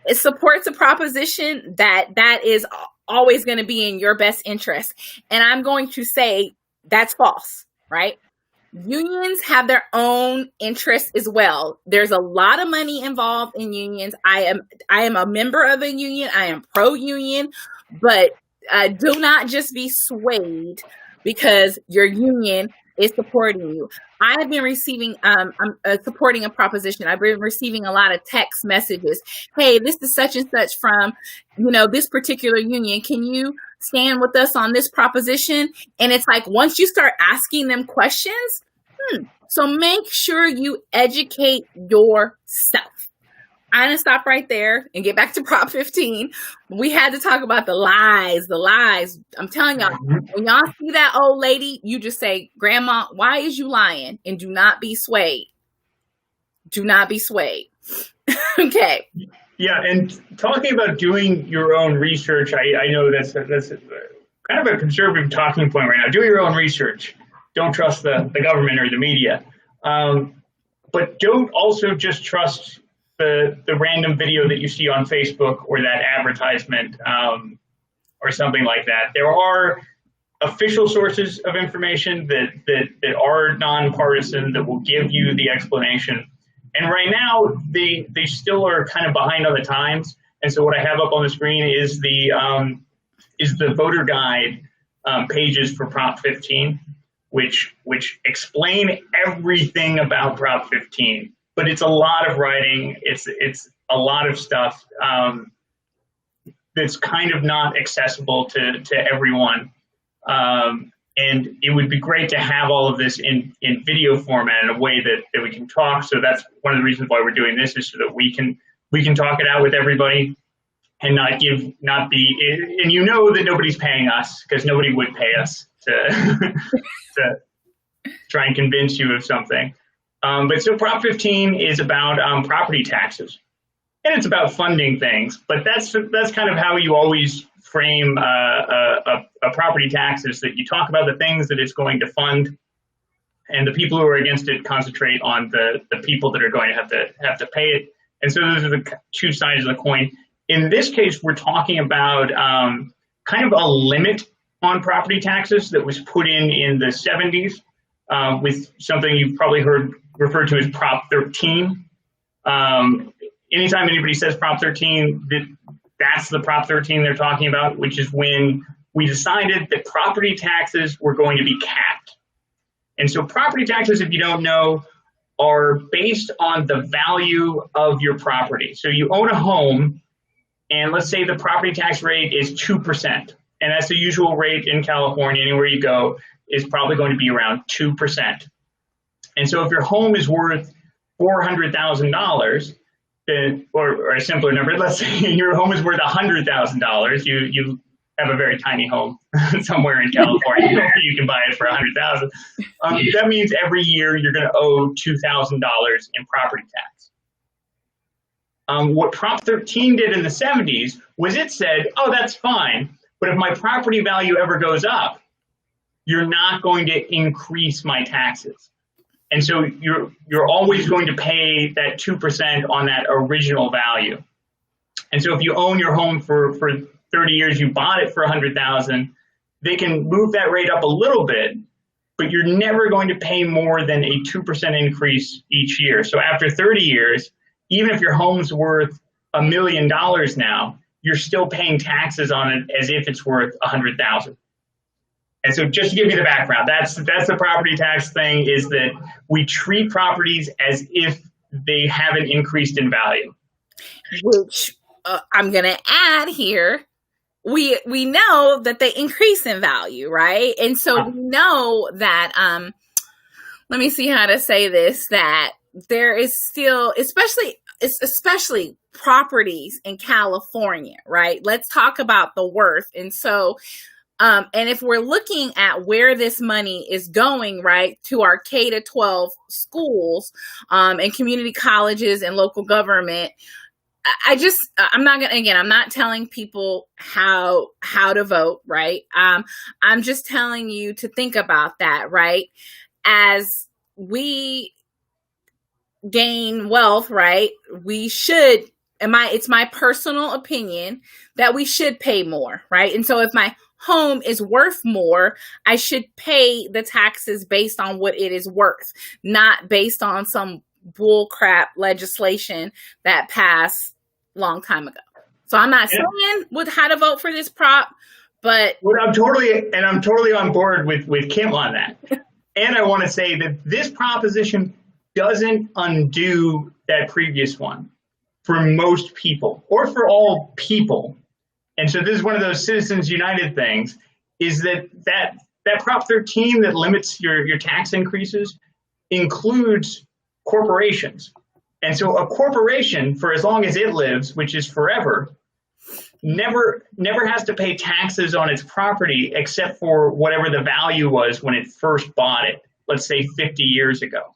supports a proposition, that is always going to be in your best interest. And I'm going to say that's false, right? Unions have their own interests as well. There's a lot of money involved in unions. I am a member of a union. I am pro-union, but do not just be swayed because your union is supporting you. I have been receiving, I'm supporting a proposition. I've been receiving a lot of text messages. Hey, this is such and such from, this particular union. Can you stand with us on this proposition? And it's like, once you start asking them questions, so make sure you educate yourself. I'm going to stop right there and get back to Prop 15. We had to talk about the lies. I'm telling y'all, when y'all see that old lady, you just say, Grandma, why is you lying? And do not be swayed. Do not be swayed. Okay. Yeah, and talking about doing your own research, I know that's kind of a conservative talking point right now. Do your own research. Don't trust the government or the media. But don't also just trust the random video that you see on Facebook or that advertisement or something like that. There are official sources of information that are nonpartisan that will give you the explanation. And right now, they still are kind of behind on the times. And so what I have up on the screen is the voter guide pages for Prop 15, which explain everything about Prop 15. But it's a lot of writing. It's a lot of stuff that's kind of not accessible to everyone. And it would be great to have all of this in video format in a way that we can talk. So that's one of the reasons why we're doing this, is so that we can talk it out with everybody and not be, and you know that nobody's paying us, because nobody would pay us to try and convince you of something. But so Prop 15 is about property taxes, and it's about funding things. But that's kind of how you always frame a property tax, is that you talk about the things that it's going to fund, and the people who are against it concentrate on the people that are going to have to pay it. And so those are the two sides of the coin. In this case, we're talking about kind of a limit on property taxes that was put in the 70s with something you've probably heard referred to as Prop 13. Anytime anybody says Prop 13, that's the Prop 13 they're talking about, which is when we decided that property taxes were going to be capped. And so property taxes, if you don't know, are based on the value of your property. So you own a home, and let's say the property tax rate is 2%. And that's the usual rate in California. Anywhere you go is probably going to be around 2%. And so if your home is worth $400,000, or a simpler number, let's say your home is worth $100,000, you have a very tiny home somewhere in California where you can buy it for $100,000. That means every year you're going to owe $2,000 in property tax. What Prop 13 did in the 70s was it said, oh, that's fine, but if my property value ever goes up, you're not going to increase my taxes. And so you're always going to pay that 2% on that original value. And so if you own your home for 30 years, you bought it for $100,000, they can move that rate up a little bit, but you're never going to pay more than a 2% increase each year. So after 30 years, even if your home's worth $1 million now, you're still paying taxes on it as if it's worth $100,000. And so just to give you the background, that's the property tax thing, is that we treat properties as if they haven't increased in value. Which I'm going to add here, we know that they increase in value, right? And so we know that, let me see how to say this, that there is still, especially properties in California, right? Let's talk about the worth. And so, and if we're looking at where this money is going, right, to our K-12 schools, and community colleges and local government, I'm not telling people how to vote, right? I'm just telling you to think about that, right? As we gain wealth, right, we should, it's my personal opinion that we should pay more, right? And so if my home is worth more, I should pay the taxes based on what it is worth, not based on some bull crap legislation that passed a long time ago. So I'm not saying how to vote for this prop, but I'm totally on board with Kim on that. And I want to say that this proposition doesn't undo that previous one for most people, or for all people. And so this is one of those Citizens United things, is that Prop 13 that limits your tax increases includes corporations. And so a corporation, for as long as it lives, which is forever, never has to pay taxes on its property except for whatever the value was when it first bought it, let's say 50 years ago.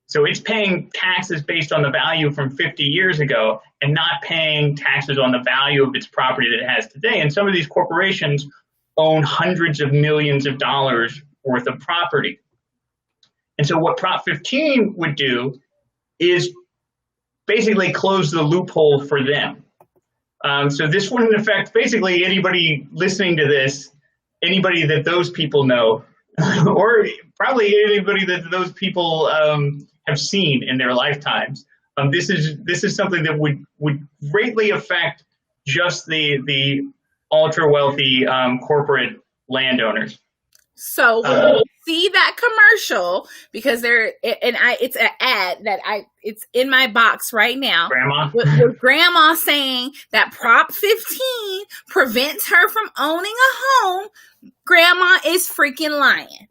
So it's paying taxes based on the value from 50 years ago and not paying taxes on the value of its property that it has today. And some of these corporations own hundreds of millions of dollars worth of property. And so what Prop 15 would do is basically close the loophole for them. So this wouldn't affect basically anybody listening to this, anybody that those people know, or probably anybody that those people have seen in their lifetimes. This is something that would greatly affect just the ultra wealthy corporate landowners. So when you see that commercial, because it's an ad that it's in my box right now. Grandma? With grandma saying that Prop 15 prevents her from owning a home, grandma is freaking lying.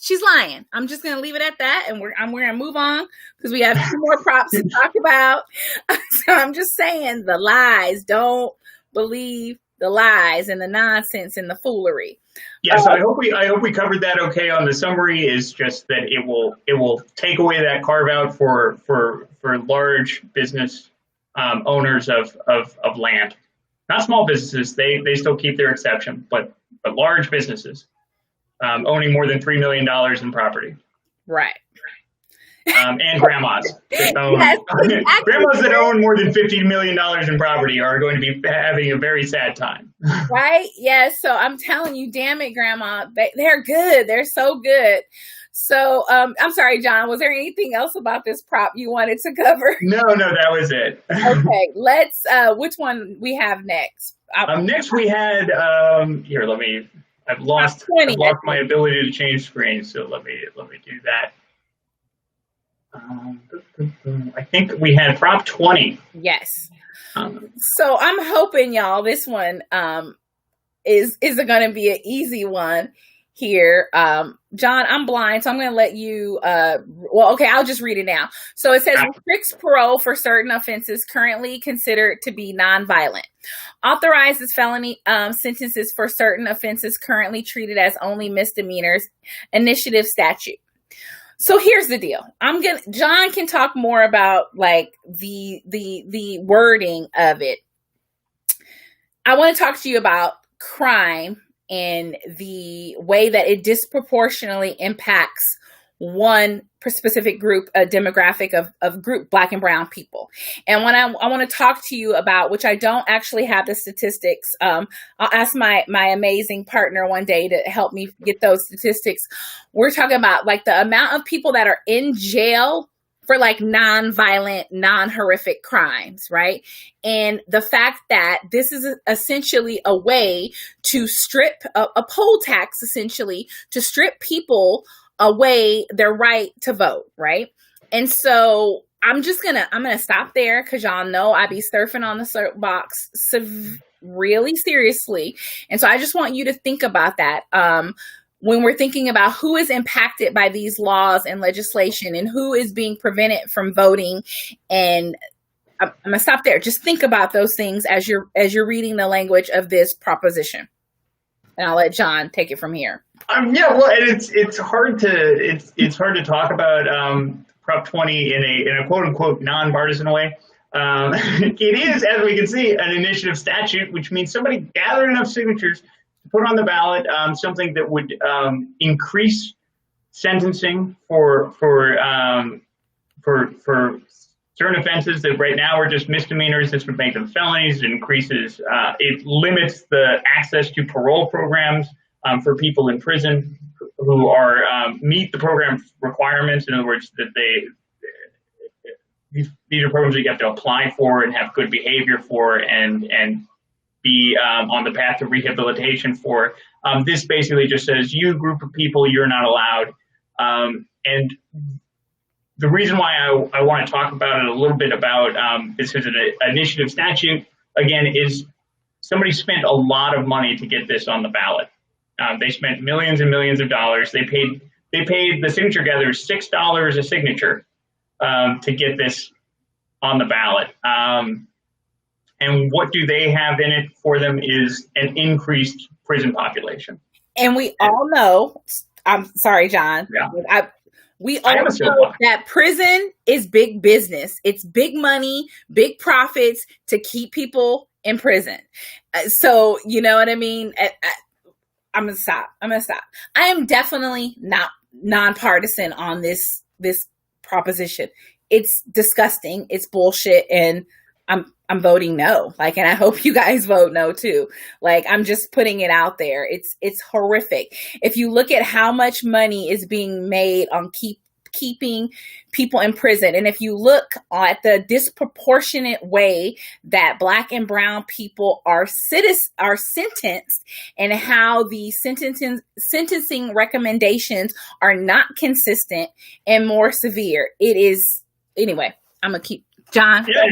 She's lying. I'm just going to leave it at that. And we're going to move on because we have 2 more props to talk about. So I'm just saying the lies. Don't believe the lies and the nonsense and the foolery. Yeah, so I hope we covered that okay on the summary. Is just that it will take away that carve out for large business owners of land. Not small businesses, they still keep their exception, but large businesses owning more than $3 million in property. Right. And grandmas. Yes, exactly. Grandmas that own more than $50 million in property are going to be having a very sad time. Right? Yes. So I'm telling you, damn it, Grandma. They're good. They're so good. So I'm sorry, John. Was there anything else about this prop you wanted to cover? No, that was it. Okay. Let's, which one we have next? Next we had, I've lost my ability to change screens. So let me do that. I think we had Prop 20. Yes. So I'm hoping, y'all, this one is going to be an easy one here. John, I'm blind, so I'm going to let you. I'll just read it now. So it says restricts parole for certain offenses currently considered to be nonviolent. Authorizes felony sentences for certain offenses currently treated as only misdemeanors. Initiative statute. So here's the deal. John can talk more about like the wording of it. I want to talk to you about crime and the way that it disproportionately impacts one specific group, a demographic of group Black and brown people. And when I want to talk to you about, which I don't actually have the statistics, I'll ask my amazing partner one day to help me get those statistics. We're talking about like the amount of people that are in jail for like non-violent, non-horrific crimes, right? And the fact that this is essentially a way to strip a poll tax, essentially to strip people away their right to vote, right? And so I'm gonna stop there because y'all know I be surfing on the soapbox really seriously. And so I just want you to think about that when we're thinking about who is impacted by these laws and legislation and who is being prevented from voting. And I'm gonna stop there. Just think about those things as you're reading the language of this proposition. And I'll let John take it from here. And it's hard to talk about Prop 20 in a quote unquote nonpartisan way. It is, as we can see, an initiative statute, which means somebody gathered enough signatures to put on the ballot something that would increase sentencing for certain offenses that right now are just misdemeanors. This would make them felonies. It increases, it limits the access to parole programs for people in prison who are meet the program requirements. In other words, that these are programs that you have to apply for and have good behavior for and be on the path to rehabilitation for. This basically just says, you group of people, you're not allowed. And the reason why I want to talk about it a little bit about this is an initiative statute, again, is somebody spent a lot of money to get this on the ballot. They spent millions and millions of dollars. They paid the signature gatherers $6 a signature to get this on the ballot. And what do they have in it for them is an increased prison population. And we all know, I'm sorry, John. Yeah. We all know that prison is big business. It's big money, big profits to keep people in prison. So, you know what I mean? I'm going to stop. I am definitely not nonpartisan on this proposition. It's disgusting. It's bullshit. And I'm voting no. Like, and I hope you guys vote no too. Like, I'm just putting it out there. It's horrific. If you look at how much money is being made on keeping people in prison. And if you look at the disproportionate way that Black and brown people are sentenced, and how the sentencing recommendations are not consistent and more severe, it is, anyway, I'm gonna keep John. Yeah,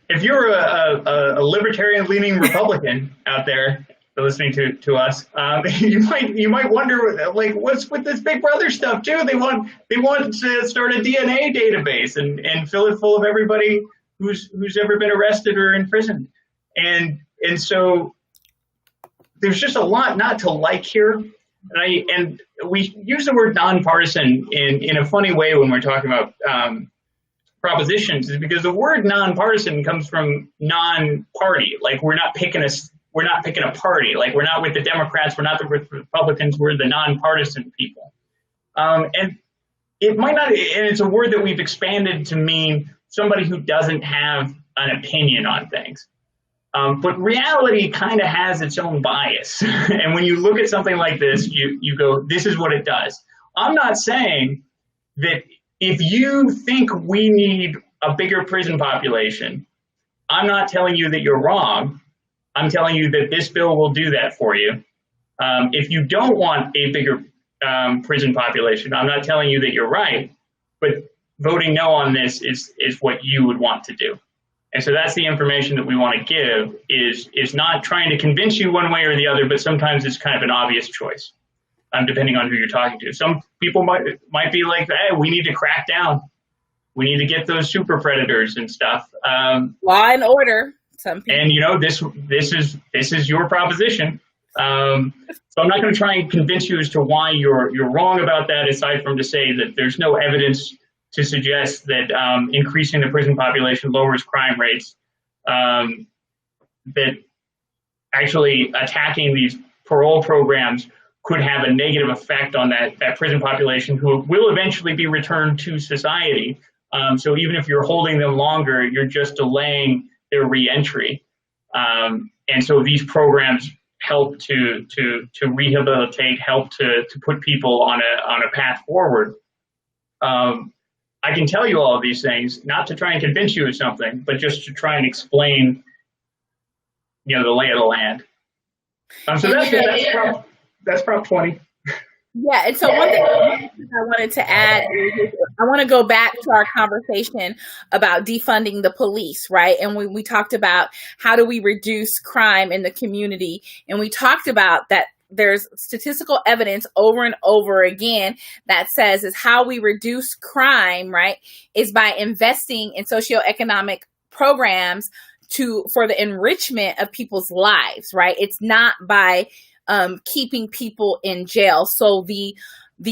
if you're a libertarian leaning Republican out there listening to us, you might wonder, like, what's with this Big Brother stuff too? They want to start a DNA database and fill it full of everybody who's ever been arrested or in prison, and so there's just a lot not to like here. And we use the word nonpartisan in a funny way when we're talking about propositions, is because the word nonpartisan comes from non-party. Like, we're not picking a party. Like, we're not with the Democrats, we're not with the Republicans, we're the nonpartisan people. And it might not, and it's a word that we've expanded to mean somebody who doesn't have an opinion on things. But reality kind of has its own bias. And when you look at something like this, you go, this is what it does. I'm not saying that if you think we need a bigger prison population, I'm not telling you that you're wrong. I'm telling you that this bill will do that for you. If you don't want a bigger prison population, I'm not telling you that you're right, but voting no on this is what you would want to do. And so that's the information that we want to give, is not trying to convince you one way or the other, but sometimes it's kind of an obvious choice, depending on who you're talking to. Some people might be like, hey, we need to crack down. We need to get those super predators and stuff. Law and order. Some people. And this is your proposition. So I'm not going to try and convince you as to why you're wrong about that, aside from to say that there's no evidence to suggest that increasing the prison population lowers crime rates, that actually attacking these parole programs could have a negative effect on that prison population, who will eventually be returned to society. So even if you're holding them longer, you're just delaying their reentry. And so these programs help to rehabilitate, help to put people on a path forward. I can tell you all of these things, not to try and convince you of something, but just to try and explain, the lay of the land. So that's Prop 20. Yeah, and so one thing I wanted to add is I want to go back to our conversation about defunding the police, right? And when we talked about how do we reduce crime in the community, and we talked about that there's statistical evidence over and over again that says is how we reduce crime, right, is by investing in socioeconomic programs for the enrichment of people's lives, right? It's not by keeping people in jail. So the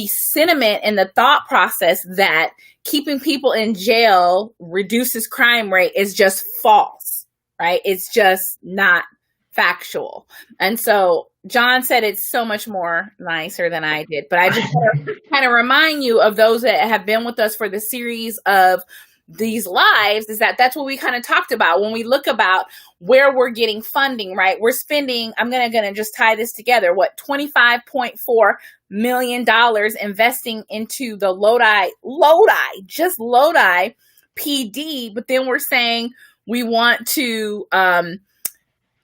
sentiment and the thought process that keeping people in jail reduces crime rate is just false, right? It's just not factual. And so John said it's so much more nicer than I did, but I just want to kind of remind you of those that have been with us for the series of these lives, is that's what we kind of talked about when we look about where we're getting funding, right? We're spending, I'm going to just tie this together, $25.4 million investing into the Lodi PD, but then we're saying we want to,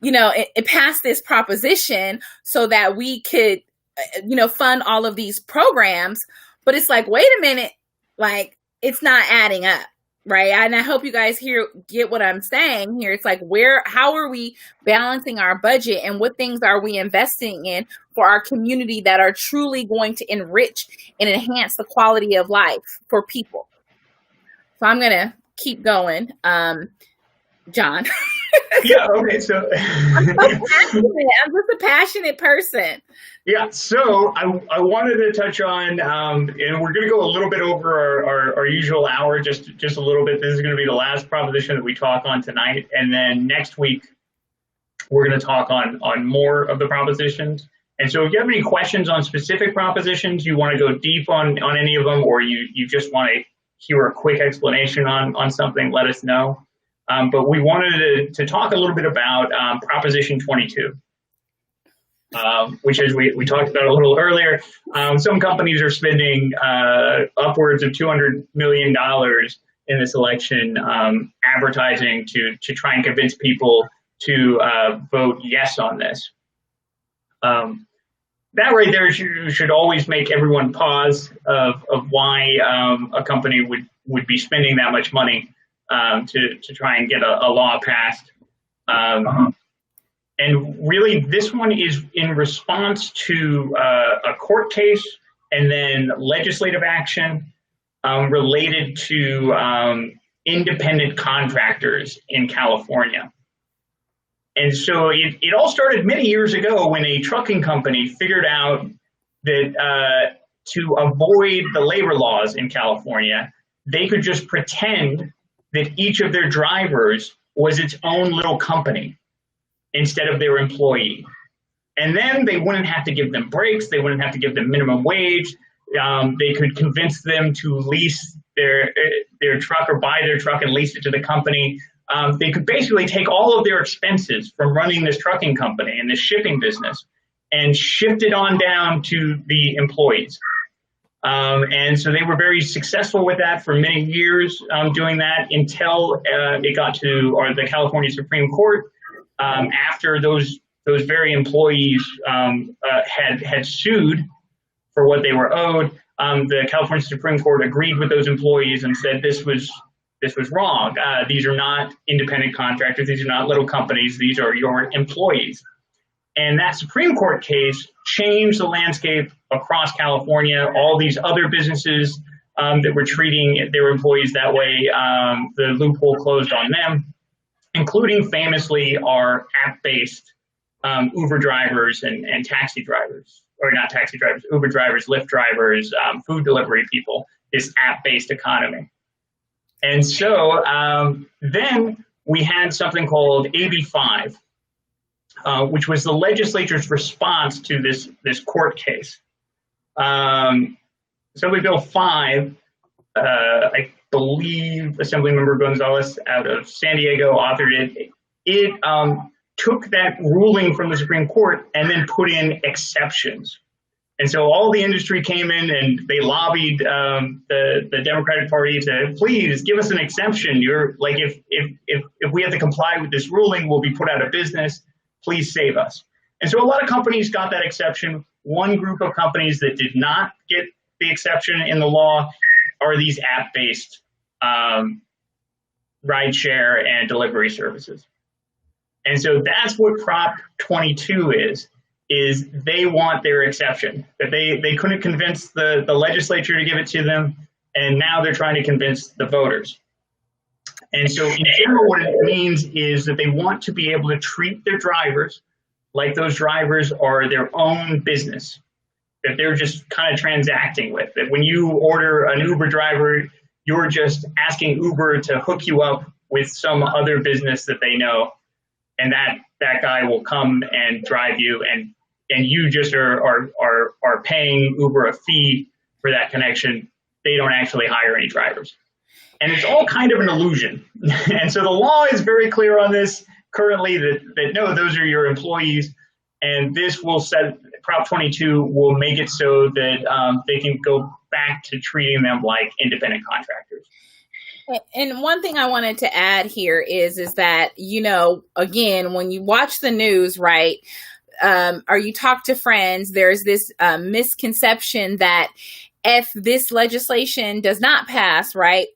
it passed this proposition so that we could, fund all of these programs. But it's like, wait a minute, like, it's not adding up, right? And I hope you guys get what I'm saying here. It's like, how are we balancing our budget, and what things are we investing in for our community that are truly going to enrich and enhance the quality of life for people? So I'm going to keep going. John. Yeah, okay, so I'm just a passionate person. Yeah, so I wanted to touch on, and we're going to go a little bit over our usual hour, just a little bit. This is going to be the last proposition that we talk on tonight, and then next week we're going to talk on more of the propositions. And so if you have any questions on specific propositions, you want to go deep on any of them, or you just want to hear a quick explanation on something, let us know. But we wanted to talk a little bit about Proposition 22. which as we talked about a little earlier, some companies are spending upwards of $200 million in this election advertising to try and convince people to vote yes on this. That right there should always make everyone pause of why a company would be spending that much money to try and get a law passed. And really, this one is in response to a court case and then legislative action related to independent contractors in California. And so it all started many years ago when a trucking company figured out that to avoid the labor laws in California, they could just pretend that each of their drivers was its own little company instead of their employee. And then they wouldn't have to give them breaks. They wouldn't have to give them minimum wage. They could convince them to lease their truck or buy their truck and lease it to the company. They could basically take all of their expenses from running this trucking company and this shipping business and shift it on down to the employees. And so they were very successful with that for many years, doing that until it got to the California Supreme Court. After those very employees had sued for what they were owed, the California Supreme Court agreed with those employees and said this was wrong. These are not independent contractors. These are not little companies. These are your employees. And that Supreme Court case changed the landscape across California. All these other businesses that were treating their employees that way, the loophole closed on them, including famously our app-based Uber drivers and taxi drivers, or not taxi drivers, Uber drivers, Lyft drivers, food delivery people, this app-based economy. And so then we had something called AB 5, which was the legislature's response to this court case. Assembly Bill 5, I believe Assemblymember Gonzalez out of San Diego authored it. It took that ruling from the Supreme Court and then put in exceptions. And so all the industry came in and they lobbied the Democratic Party to please give us an exception. You're like, if we have to comply with this ruling, we'll be put out of business. Please save us. And so a lot of companies got that exception. One group of companies that did not get the exception in the law are these app-based rideshare and delivery services. And so that's what Prop 22 is they want their exception, that they couldn't convince the legislature to give it to them, and now they're trying to convince the voters. And so in general, what it means is that they want to be able to treat their drivers like those drivers are their own business, that they're just kind of transacting with. That when you order an Uber driver, you're just asking Uber to hook you up with some other business that they know, and that guy will come and drive you, and you just are paying Uber a fee for that connection. They don't actually hire any drivers. And it's all kind of an illusion. And so the law is very clear on this currently that no, those are your employees. And this will Prop 22 will make it so that they can go back to treating them like independent contractors. And one thing I wanted to add here is that, again, when you watch the news, right, or you talk to friends, there's this misconception that if this legislation does not pass, right,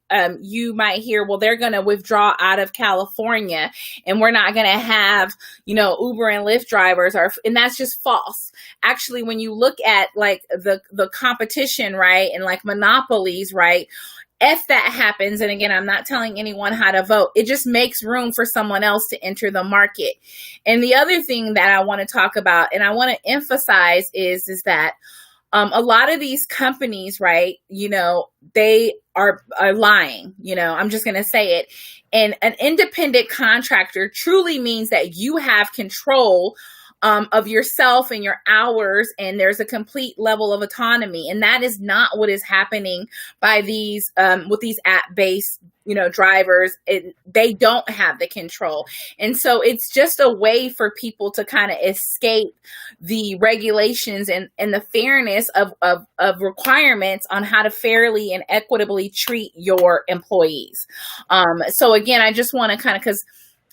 you might hear, well, they're going to withdraw out of California and we're not going to have, Uber and Lyft drivers, and that's just false. Actually, when you look at like the competition, right, and like monopolies, right, if that happens, and again, I'm not telling anyone how to vote, it just makes room for someone else to enter the market. And the other thing that I want to talk about and I want to emphasize is that a lot of these companies, right, they are lying, I'm just going to say it. And an independent contractor truly means that you have control of yourself and your hours, and there's a complete level of autonomy. And that is not what is happening by these with these app-based drivers. They don't have the control. And so it's just a way for people to kind of escape the regulations and the fairness of requirements on how to fairly and equitably treat your employees. So again, I just want to kind of, because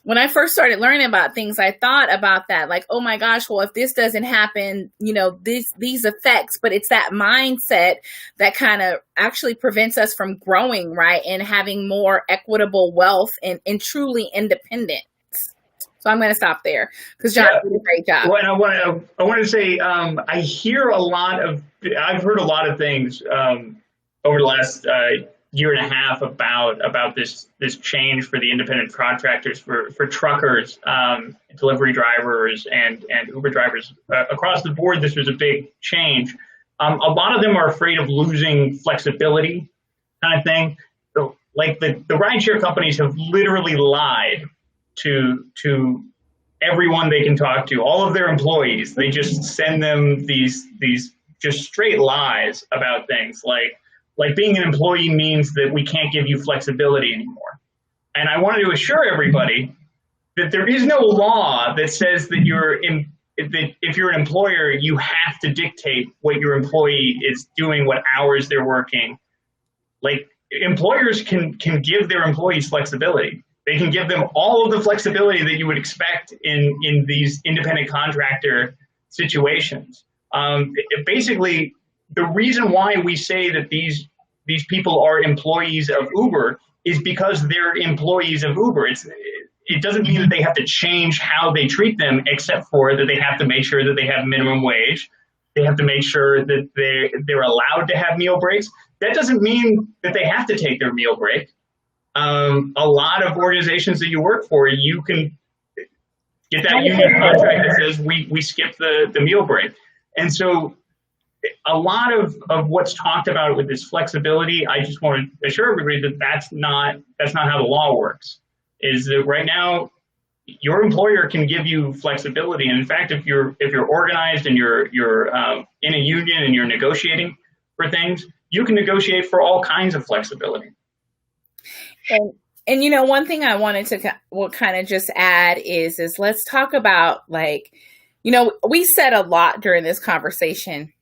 when I first started learning about things, I thought about that, like, oh my gosh, well, if this doesn't happen, these effects, but it's that mindset that kind of actually prevents us from growing, right, and having more equitable wealth and truly independent. So I'm going to stop there because John did a great job. Well, and I want to say I've heard a lot of things over the last year and a half about this change for the independent contractors, for truckers, delivery drivers, and Uber drivers across the board. This was a big change. A lot of them are afraid of losing flexibility, kind of thing. So, like the rideshare companies have literally lied to everyone they can talk to, all of their employees. They just send them these just straight lies about things like being an employee means that we can't give you flexibility anymore. And I wanted to assure everybody that there is no law that says that that if you're an employer, you have to dictate what your employee is doing, what hours they're working. Like, employers can give their employees flexibility. They can give them all of the flexibility that you would expect in these independent contractor situations. Basically, the reason why we say that these people are employees of Uber is because they're employees of Uber. It doesn't mean that they have to change how they treat them, except for that they have to make sure that they have minimum wage. They have to make sure that they're allowed to have meal breaks. That doesn't mean that they have to take their meal break. A lot of organizations that you work for, you can get that union contract that says we skip the meal break. And so a lot of what's talked about with this flexibility, I just want to assure everybody that that's not how the law works. Is that right now your employer can give you flexibility, and in fact, if you're organized and you're in a union and you're negotiating for things, you can negotiate for all kinds of flexibility. And one thing I wanted to kind of just add is let's talk about, like, we said a lot during this conversation.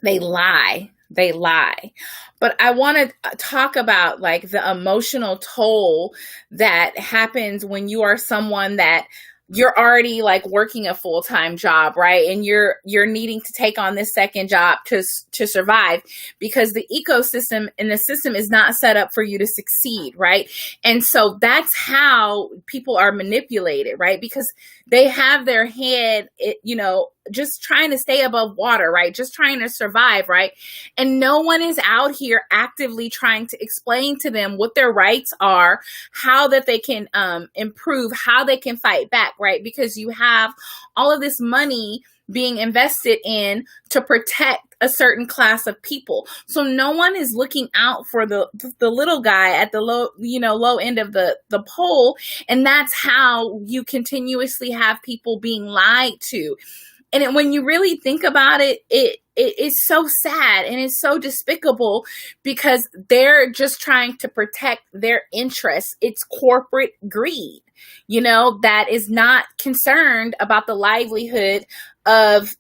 They lie. But I want to talk about, like, the emotional toll that happens when you are someone that you're already, like, working a full-time job, right? And you're needing to take on this second job to survive, because the ecosystem and the system is not set up for you to succeed, right? And so that's how people are manipulated, right? Because they have their head, just trying to stay above water, right? Just trying to survive, right? And no one is out here actively trying to explain to them what their rights are, how that they can improve, how they can fight back, right? Because you have all of this money being invested in to protect a certain class of people. So no one is looking out for the little guy at the low end of the pole. And that's how you continuously have people being lied to. And when you really think about it, it is so sad and it's so despicable, because they're just trying to protect their interests. It's corporate greed, that is not concerned about the livelihood of,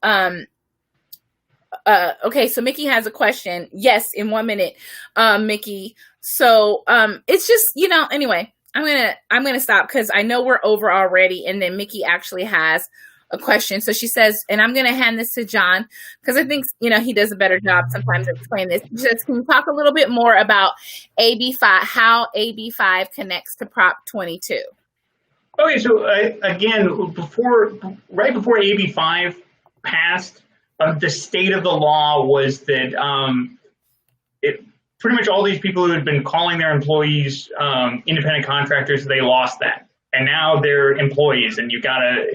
okay, so Mickey has a question. Yes, in 1 minute, Mickey. So it's just, anyway, I'm gonna stop because I know we're over already, and then Mickey actually has a question. So she says, and I'm going to hand this to John because I think, he does a better job sometimes of explaining this. Just, can you talk a little bit more about AB5, how AB5 connects to Prop 22? Okay, so again, right before AB5 passed, the state of the law was that pretty much all these people who had been calling their employees independent contractors, they lost that. And now they're employees, and you gotta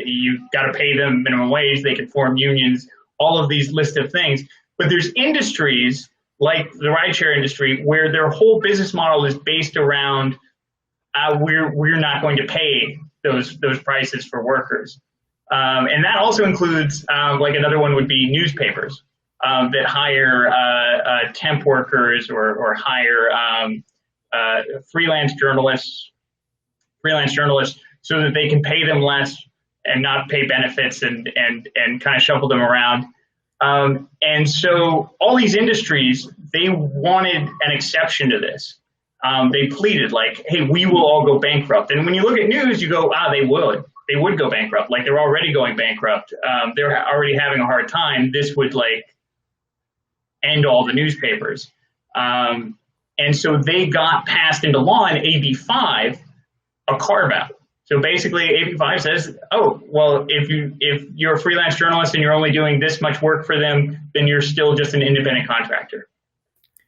pay them minimum wage. They can form unions, all of these list of things. But there's industries like the rideshare industry where their whole business model is based around we're not going to pay those prices for workers. And that also includes, like another one would be newspapers that hire temp workers or hire freelance journalists so that they can pay them less and not pay benefits and kind of shuffle them around. And so all these industries, they wanted an exception to this. They pleaded like, hey, we will all go bankrupt. And when you look at news, you go, they would go bankrupt. Like they're already going bankrupt. They're already having a hard time. This would like end all the newspapers. And so they got passed into law in AB 5, a carve out. So basically AB 5 says, oh, well, if you're a freelance journalist and you're only doing this much work for them, then you're still just an independent contractor.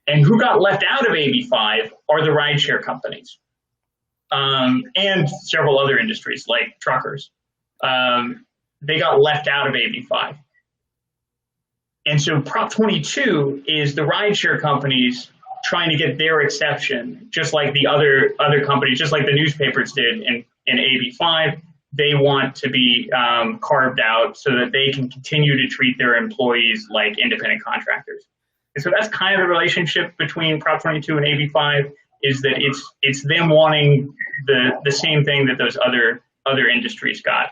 And who got left out of AB 5 are the rideshare companies and several other industries like truckers. They got left out of AB 5. And so Prop 22 is the rideshare companies trying to get their exception, just like the other companies, just like the newspapers did in AB 5. They want to be carved out so that they can continue to treat their employees like independent contractors. And so that's kind of the relationship between Prop 22 and AB 5, is that it's them wanting the same thing that those other industries got.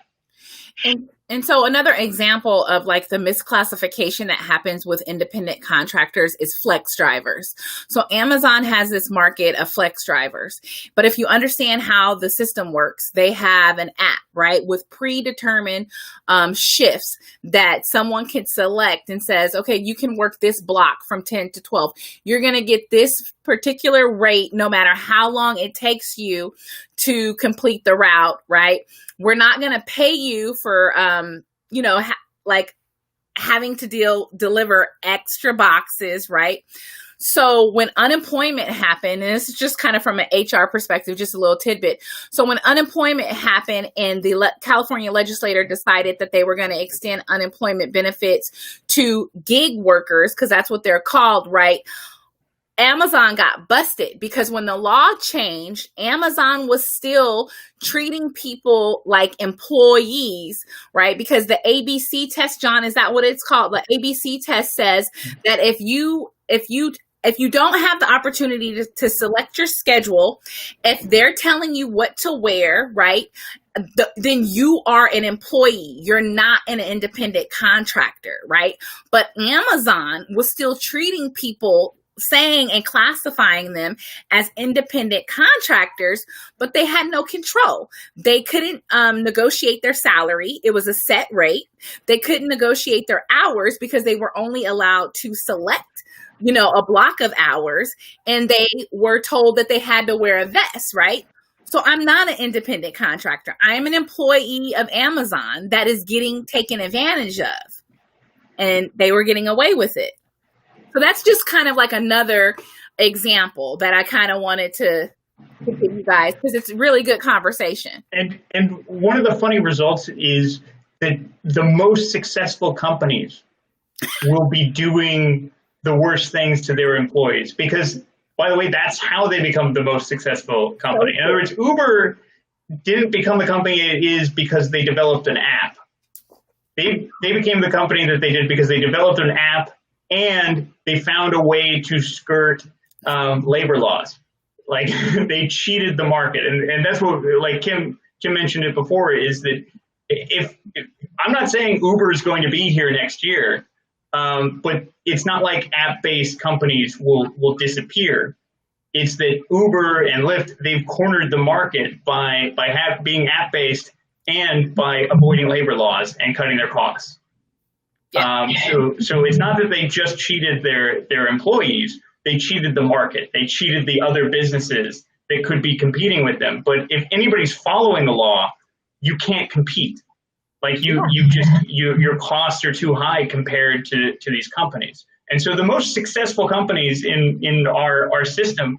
And so another example of like the misclassification that happens with independent contractors is flex drivers. So Amazon has this market of flex drivers, but if you understand how the system works, they have an app, right, with predetermined shifts that someone can select and says, okay, you can work this block from 10 to 12. You're going to get this particular rate no matter how long it takes you to complete the route, right? We're not going to pay you for, like having to deliver extra boxes, right? So when unemployment happened, and this is just kind of from an HR perspective, just a little tidbit. So when unemployment happened and the California legislator decided that they were going to extend unemployment benefits to gig workers, because that's what they're called, right? Amazon got busted because when the law changed, Amazon was still treating people like employees, right? Because the ABC test, John, is that what it's called? The ABC test says that if you don't have the opportunity to select your schedule, if they're telling you what to wear, right, then you are an employee. You're not an independent contractor, right? But Amazon was still treating people, saying and classifying them as independent contractors, but they had no control. They couldn't negotiate their salary. It was a set rate. They couldn't negotiate their hours because they were only allowed to select, a block of hours, and they were told that they had to wear a vest, right? So I'm not an independent contractor. I'm an employee of Amazon that is getting taken advantage of, and they were getting away with it. So that's just kind of like another example that I kind of wanted to give you guys, because it's a really good conversation. And one of the funny results is that the most successful companies will be doing the worst things to their employees, because, by the way, that's how they become the most successful company. In other words, Uber didn't become the company it is because they developed an app. They became the company that they did because they developed an app and they found a way to skirt labor laws. Like they cheated the market, and that's what, like Kim mentioned it before, is that if I'm not saying Uber is going to be here next year, but it's not like app-based companies will disappear. It's that Uber and Lyft, they've cornered the market by being app-based and by avoiding labor laws and cutting their costs. So it's not that they just cheated their employees, they cheated the market, they cheated the other businesses that could be competing with them. But if anybody's following the law, you can't compete. Like your costs are too high compared to these companies. And so the most successful companies in our system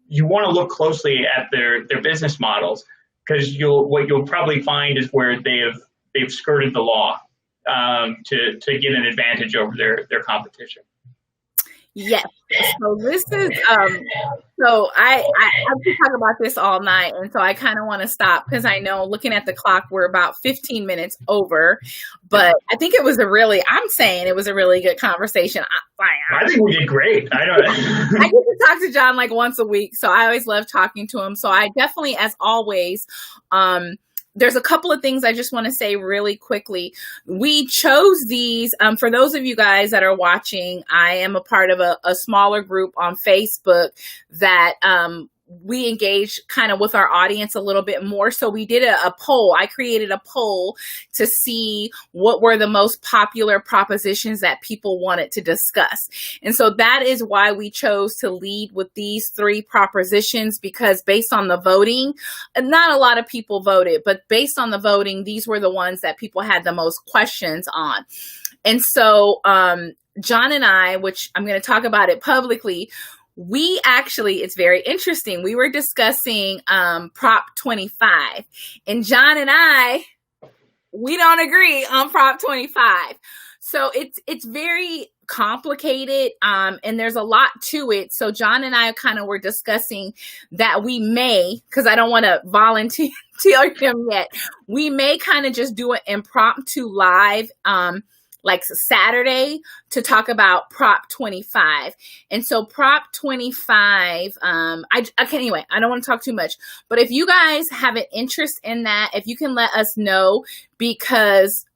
you want to look closely at their business models, because what you'll probably find is where they've skirted the law to get an advantage over their competition. Yes. So this is so I could talk about this all night, and so I kind of want to stop because I know looking at the clock we're about 15 minutes over, but I think I'm saying it was a really good conversation. I think we did great. I get to talk to John like once a week, so I always love talking to him. So I definitely, as always, there's a couple of things I just want to say really quickly. We chose these, for those of you guys that are watching, I am a part of a smaller group on Facebook that we engage kind of with our audience a little bit more. So we did a poll. I created a poll to see what were the most popular propositions that people wanted to discuss. And so that is why we chose to lead with these 3 propositions, because based on the voting, not a lot of people voted, but based on the voting, these were the ones that people had the most questions on. And so John and I, which I'm going to talk about it publicly, we actually, it's very interesting. We were discussing Prop 25, and John and I, we don't agree on Prop 25. So it's very complicated, and there's a lot to it. So John and I kind of were discussing that we may, because I don't want to volunteer him yet, we may kind of just do an impromptu live like Saturday to talk about Prop 25. And so Prop 25, anyway, I don't want to talk too much, but if you guys have an interest in that, if you can let us know, because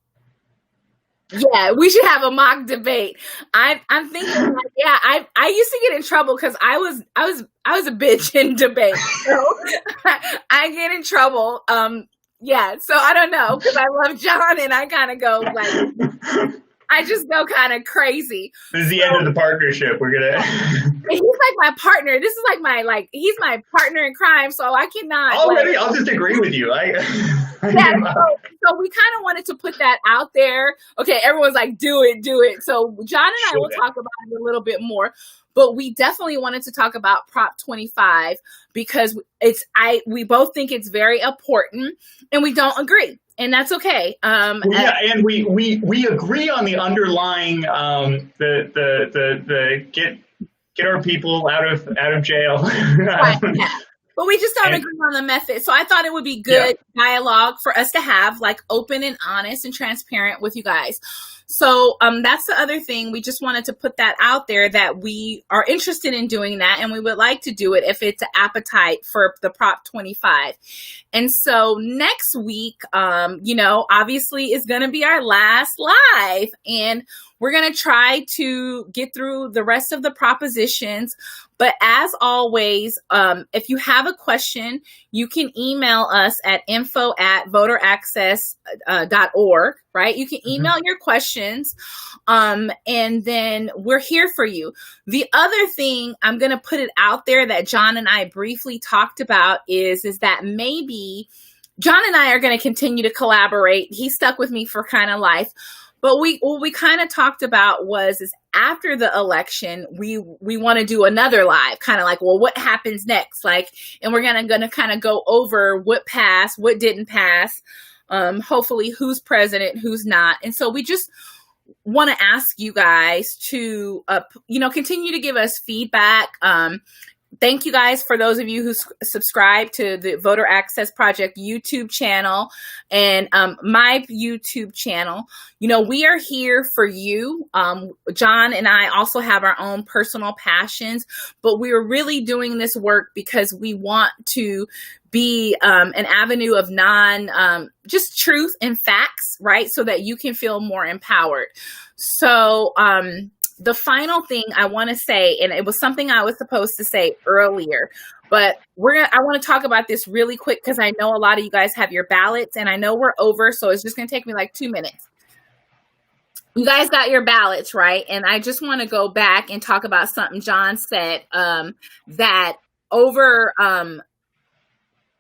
yeah, we should have a mock debate. I'm thinking, I used to get in trouble because I was a bitch in debate. So I get in trouble. Yeah, so I don't know, because I love John and I kind of go like, I just go kind of crazy. This is the end of the partnership. We're gonna. He's like my partner. This is like he's my partner in crime. So I cannot. Already, I'll just agree with you. So we kind of wanted to put that out there. Okay, everyone's like, do it. So John and I will talk about it a little bit more. But we definitely wanted to talk about Prop 25 because we both think it's very important and we don't agree. And that's okay. And we agree on the underlying the get our people out of jail. Right, yeah. But we just don't agree on the method. So I thought it would be good dialogue for us to have, like open and honest and transparent with you guys. So that's the other thing. We just wanted to put that out there, that we are interested in doing that, and we would like to do it if it's an appetite for the Prop 25. And so next week, obviously is going to be our last live, and we're going to try to get through the rest of the propositions. But as always, if you have a question, you can email us at info@voteraccess.org, right? You can email your questions, and then we're here for you. The other thing I'm going to put it out there that John and I briefly talked about is that maybe John and I are going to continue to collaborate. He stuck with me for kind of life. But what we kind of talked about is after the election, we want to do another live, kind of like, well, what happens next? Like, and we're gonna kind of go over what passed, what didn't pass, hopefully who's president, who's not. And so we just want to ask you guys to, continue to give us feedback. Thank you guys for those of you who subscribe to the Voter Access Project YouTube channel and my YouTube channel. We are here for you. John and I also have our own personal passions, but we are really doing this work because we want to be an avenue of just truth and facts, right? So that you can feel more empowered. So, the final thing I want to say, and it was something I was supposed to say earlier, but I want to talk about this really quick because I know a lot of you guys have your ballots, and I know we're over, so it's just going to take me like 2 minutes. You guys got your ballots, right? And I just want to go back and talk about something John said, that over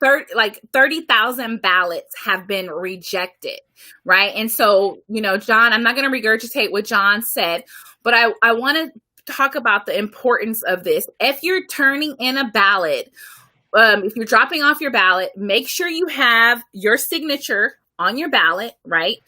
30,000 ballots have been rejected, right? And so, John, I'm not going to regurgitate what John said, but I want to talk about the importance of this. If you're turning in a ballot, if you're dropping off your ballot, make sure you have your signature on your ballot, right?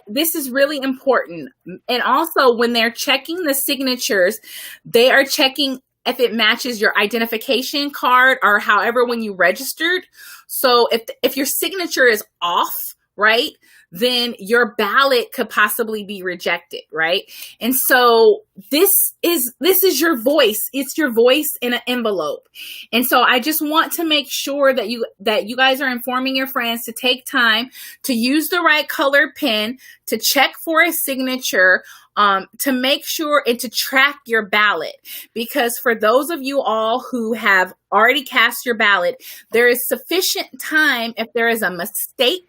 this is really important. And also, when they're checking the signatures, they are checking if it matches your identification card or however when you registered. So if your signature is off, right, then your ballot could possibly be rejected, right? And so this is your voice. It's your voice in an envelope. And so I just want to make sure that you guys are informing your friends to take time to use the right color pen, to check for a signature, to make sure and to track your ballot. Because for those of you all who have already cast your ballot, there is sufficient time if there is a mistake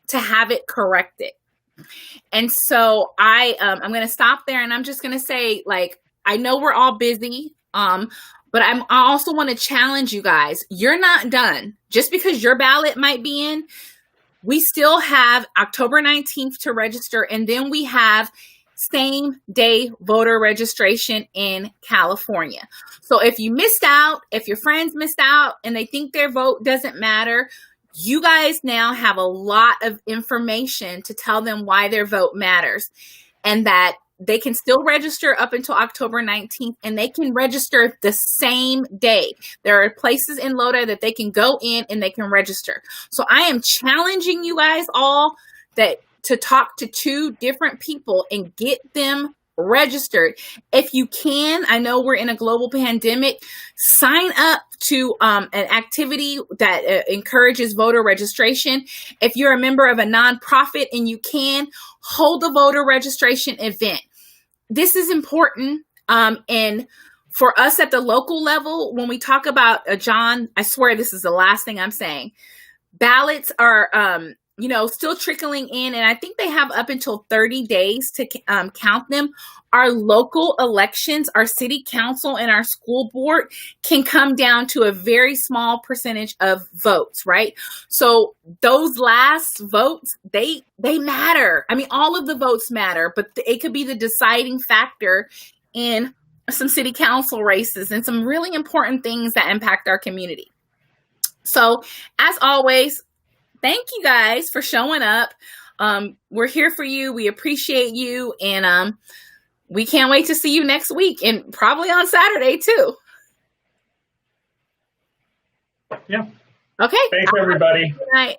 to have it corrected. And so I'm going to stop there, and I'm just going to say, like, I know we're all busy, but I also want to challenge you guys. You're not done. Just because your ballot might be in, we still have October 19th to register, and then we have same day voter registration in California. So if you missed out, if your friends missed out and they think their vote doesn't matter, you guys now have a lot of information to tell them why their vote matters, and that they can still register up until October 19th, and they can register the same day. There are places in LODA that they can go in and they can register. So I am challenging you guys all to talk to 2 different people and get them registered. If you can, I know we're in a global pandemic, sign up to an activity that encourages voter registration. If you're a member of a nonprofit and you can, hold a voter registration event. This is important. And for us at the local level, when we talk about John, I swear this is the last thing I'm saying. Ballots are still trickling in, and I think they have up until 30 days to count them. Our local elections, our city council and our school board can come down to a very small percentage of votes, right? So those last votes, they matter. I mean, all of the votes matter, but it could be the deciding factor in some city council races and some really important things that impact our community. So as always, thank you guys for showing up. We're here for you. We appreciate you. And we can't wait to see you next week, and probably on Saturday too. Yeah. Okay. Thanks, everybody. Good night.